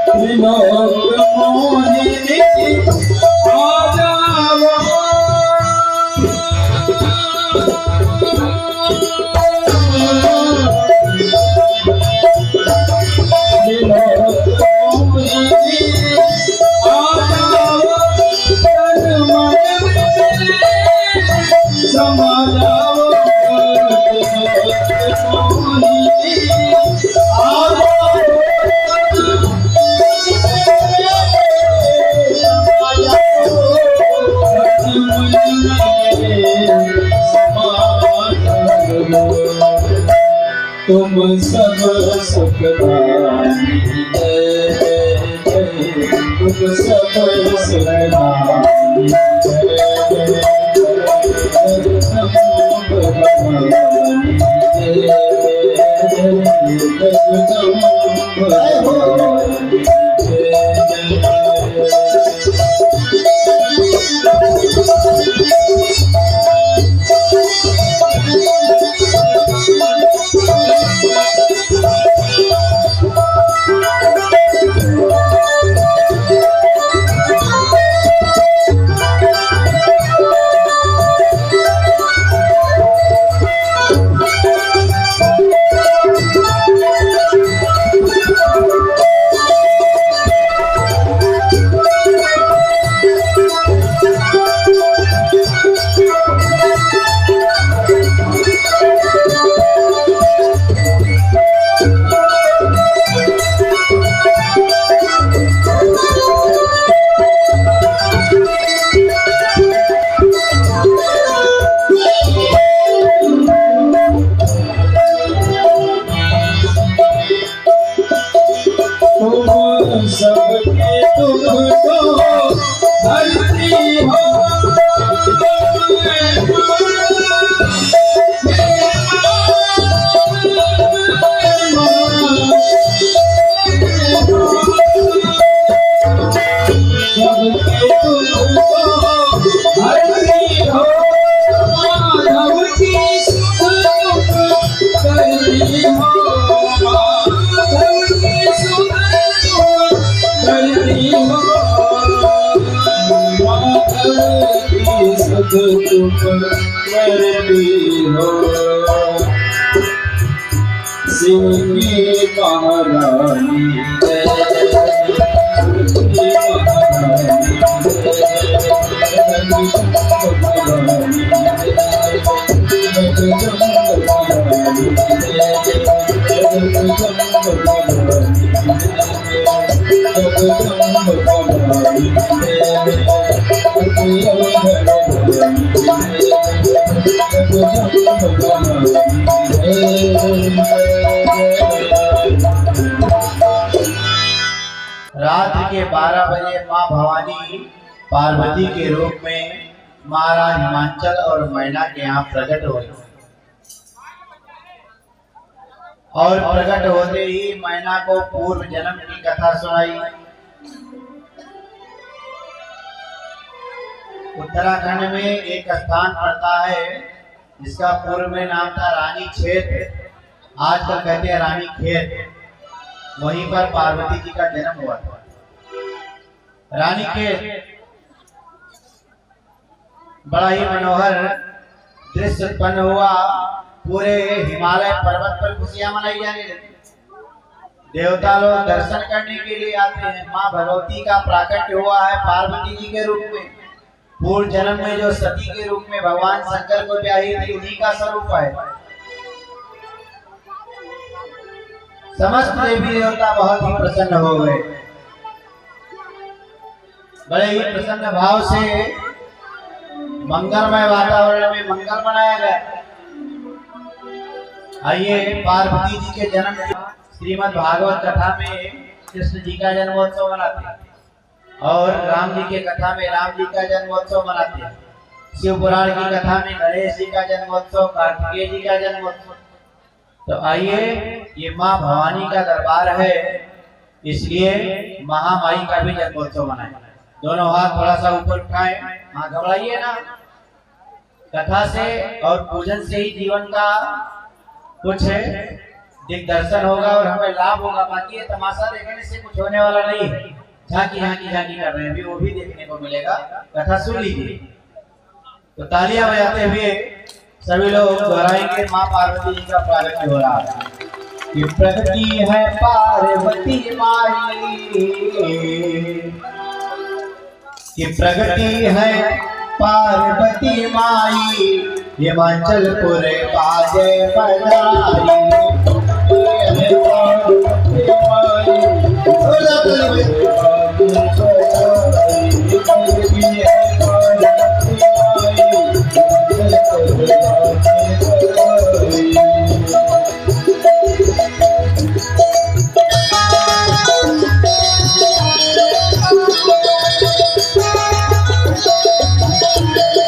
त्रिलोक मोहिनी आ जाओ, तुम सब सुखदानी जय जय, तुम सब सुखदानी जय जय, जगदम्ब भवानी जय जय, जगदम्ब भवानी जय सबके दुख को हरती हो, सबके दुख को हरती हो, माधव की सुख दुख करती हो, माधव की सुख करती हो, माधव की सुख दुख करती हो, शिव की महारानी जय जय, शिव की महारानी जय जय, जगदम्ब भवानी जय जय, जगदम्ब भवानी जय जय, जगदम्ब भवानी
रात के 12 बजे माँ भवानी पार्वती के रूप में महाराज हिमांचल और मैना के यहाँ प्रकट हुई और प्रकट होते ही मैना को पूर्व जन्म की कथा सुनाई। उत्तराखंड में एक स्थान पड़ता है जिसका पूर्व में नाम था रानी खेत, आजकल कहते हैं रानी खेत। वहीं पर पार्वती जी का जन्म हुआ था। रानी खेत बड़ा ही मनोहर दृश्य उत्पन्न हुआ। पूरे हिमालय पर्वत पर खुशियां मनाई जाने लगी। देवता लोग दर्शन करने के लिए आते हैं। माँ भगवती का प्राकट्य हुआ है पार्वती जी के रूप में। पूर्व जन्म में जो सती के रूप में भगवान शंकर को ब्याही थी, उन्हीं का स्वरूप है। समस्त देवी देवता बहुत ही प्रसन्न हो गए। बड़े ही प्रसन्न भाव से मंगलमय वातावरण में मंगल मनाया गया। आइए पार्वती जी के जन्म श्रीमद् भागवत कथा में कृष्ण जी का जन्मोत्सव मनाते हैं और राम जी के कथा में राम जी का जन्मोत्सव मनाते हैं। शिव पुराण की कथा में गणेश जी का जन्मोत्सव, कार्तिकेय जी का जन्मोत्सव। तो आइए, ये माँ भवानी का दरबार है, इसलिए महामाई का भी जन्मोत्सव मनाएं। दोनों हाथ थोड़ा सा ऊपर उठाएं। हाँ, घबराइए ना। कथा से और पूजन से ही जीवन का कुछ दिग्दर्शन होगा और हमें लाभ होगा। बाकी ये तमाशा देखने से कुछ होने वाला नहीं है। झांकी झांकी झांकी कर रहे हैं अभी, वो भी देखने को मिलेगा। कथा सुन लीजिए। तो तालियां बजाते हुए सभी लोग दोहराएंगे माँ पार्वती जी का प्रागट्य हो रहा है कि प्रगति है पार्वती माई, कि प्रगति है पार्वती माई, हिमाचलपुर बाजे बजाई।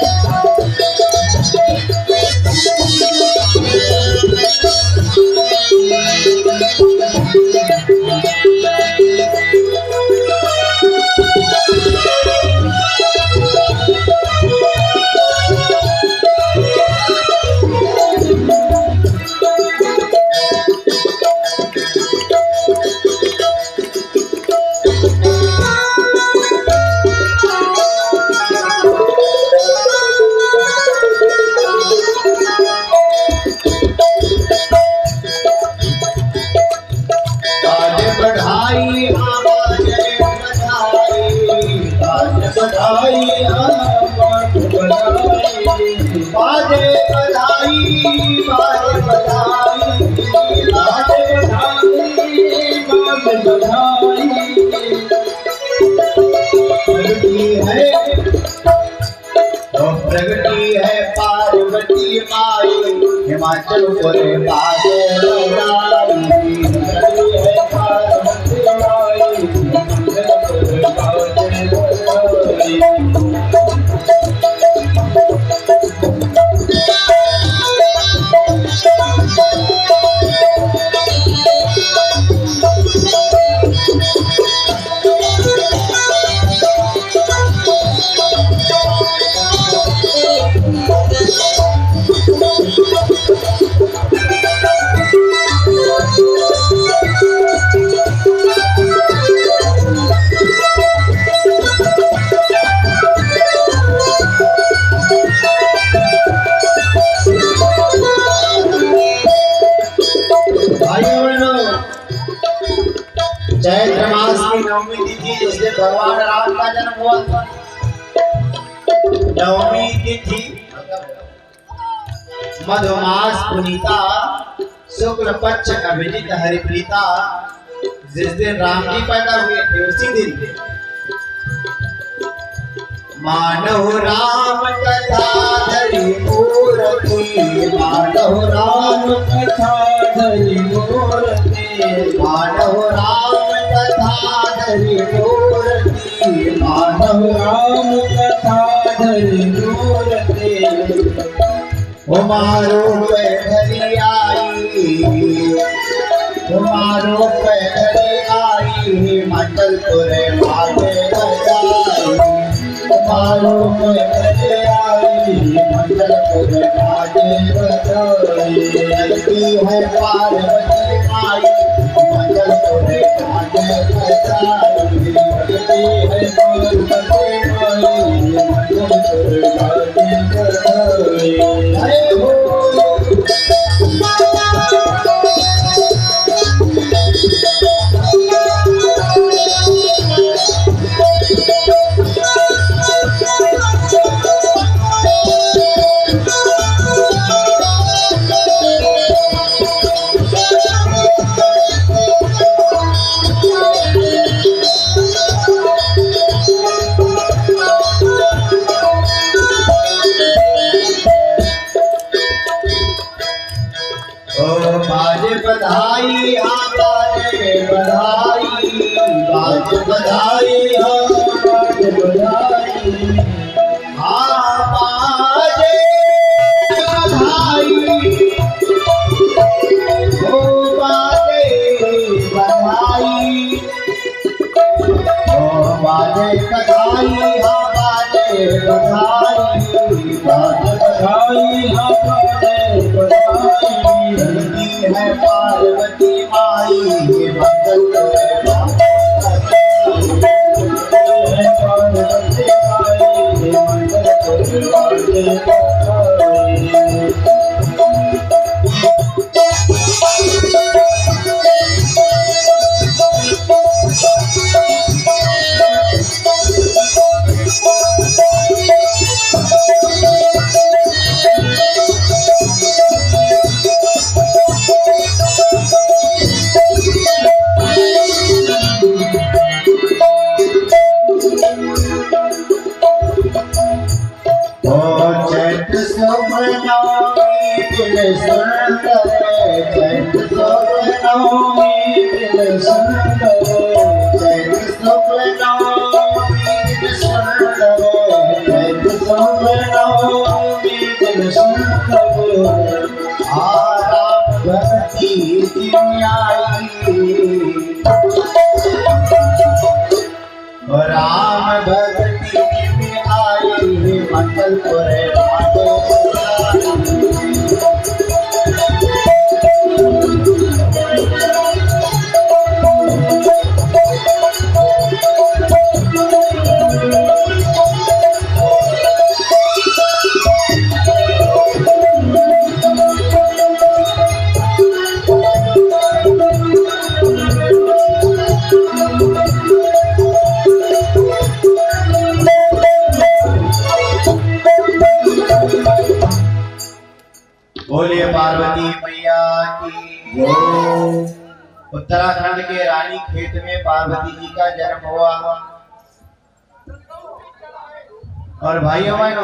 प्रगति है पार्वती माई, हिमाचलपुर बाजे बजाई। प्रगति है पार्वती माई, हिमाचलपुर बाजे बजाई। चैत्र मास की नवमी तिथि जिससे भगवान राम का जन्म हुआ था, नवमी तिथि मधुमास पुनीता शुक्ल पक्ष अभिजित हरिप्रीता, जिस दिन राम जी पैदा हुए थे उसी दिन मानव राम कथा धरि मूर्ति, मानव राम कथा धरि मूर्ति, मानव राम कथा धरि मूर्ति, मानव राम कथा धरि मूर्ति। हमारो पैधरी आई, हमारो पैधरी आई, हिमाचलपुर बाजे बजाई। हमारो पैधरी आई, हिमाचलपुर बाजे बजाई। लगती है पार्वती माई, हिमाचलपुर बाजे बजाई। लगती है पार्वती माई, हिमाचलपुर बाजे बजाई। जय हो। बाजे बधाई हाँ बाजे बधाई, बाजे बधाई हाँ बाजे बधाई, हाँ बाजे बधाई, ओ बाजे बधाई, ओ बाजे बधाई हाँ बाजे बधाई, बाजे बधाई हाँ बाजे बधाई। है पार्वती माई मंगल
पार्वती माई मंगल
चैत सुमनामी दिल सुंदर चैत सुमनामी दिल सुंदर चैत सुमनामी दिल सुंदर चैत सुमनामी दिल सुंदर आराम भक्ति दुनियाई राम भक्ति में आई मंगल पुरे बोलिए पार्वती मैया की जय। उत्तराखंड के रानी खेत में पार्वती जी का जन्म हुआ और भाई हमारे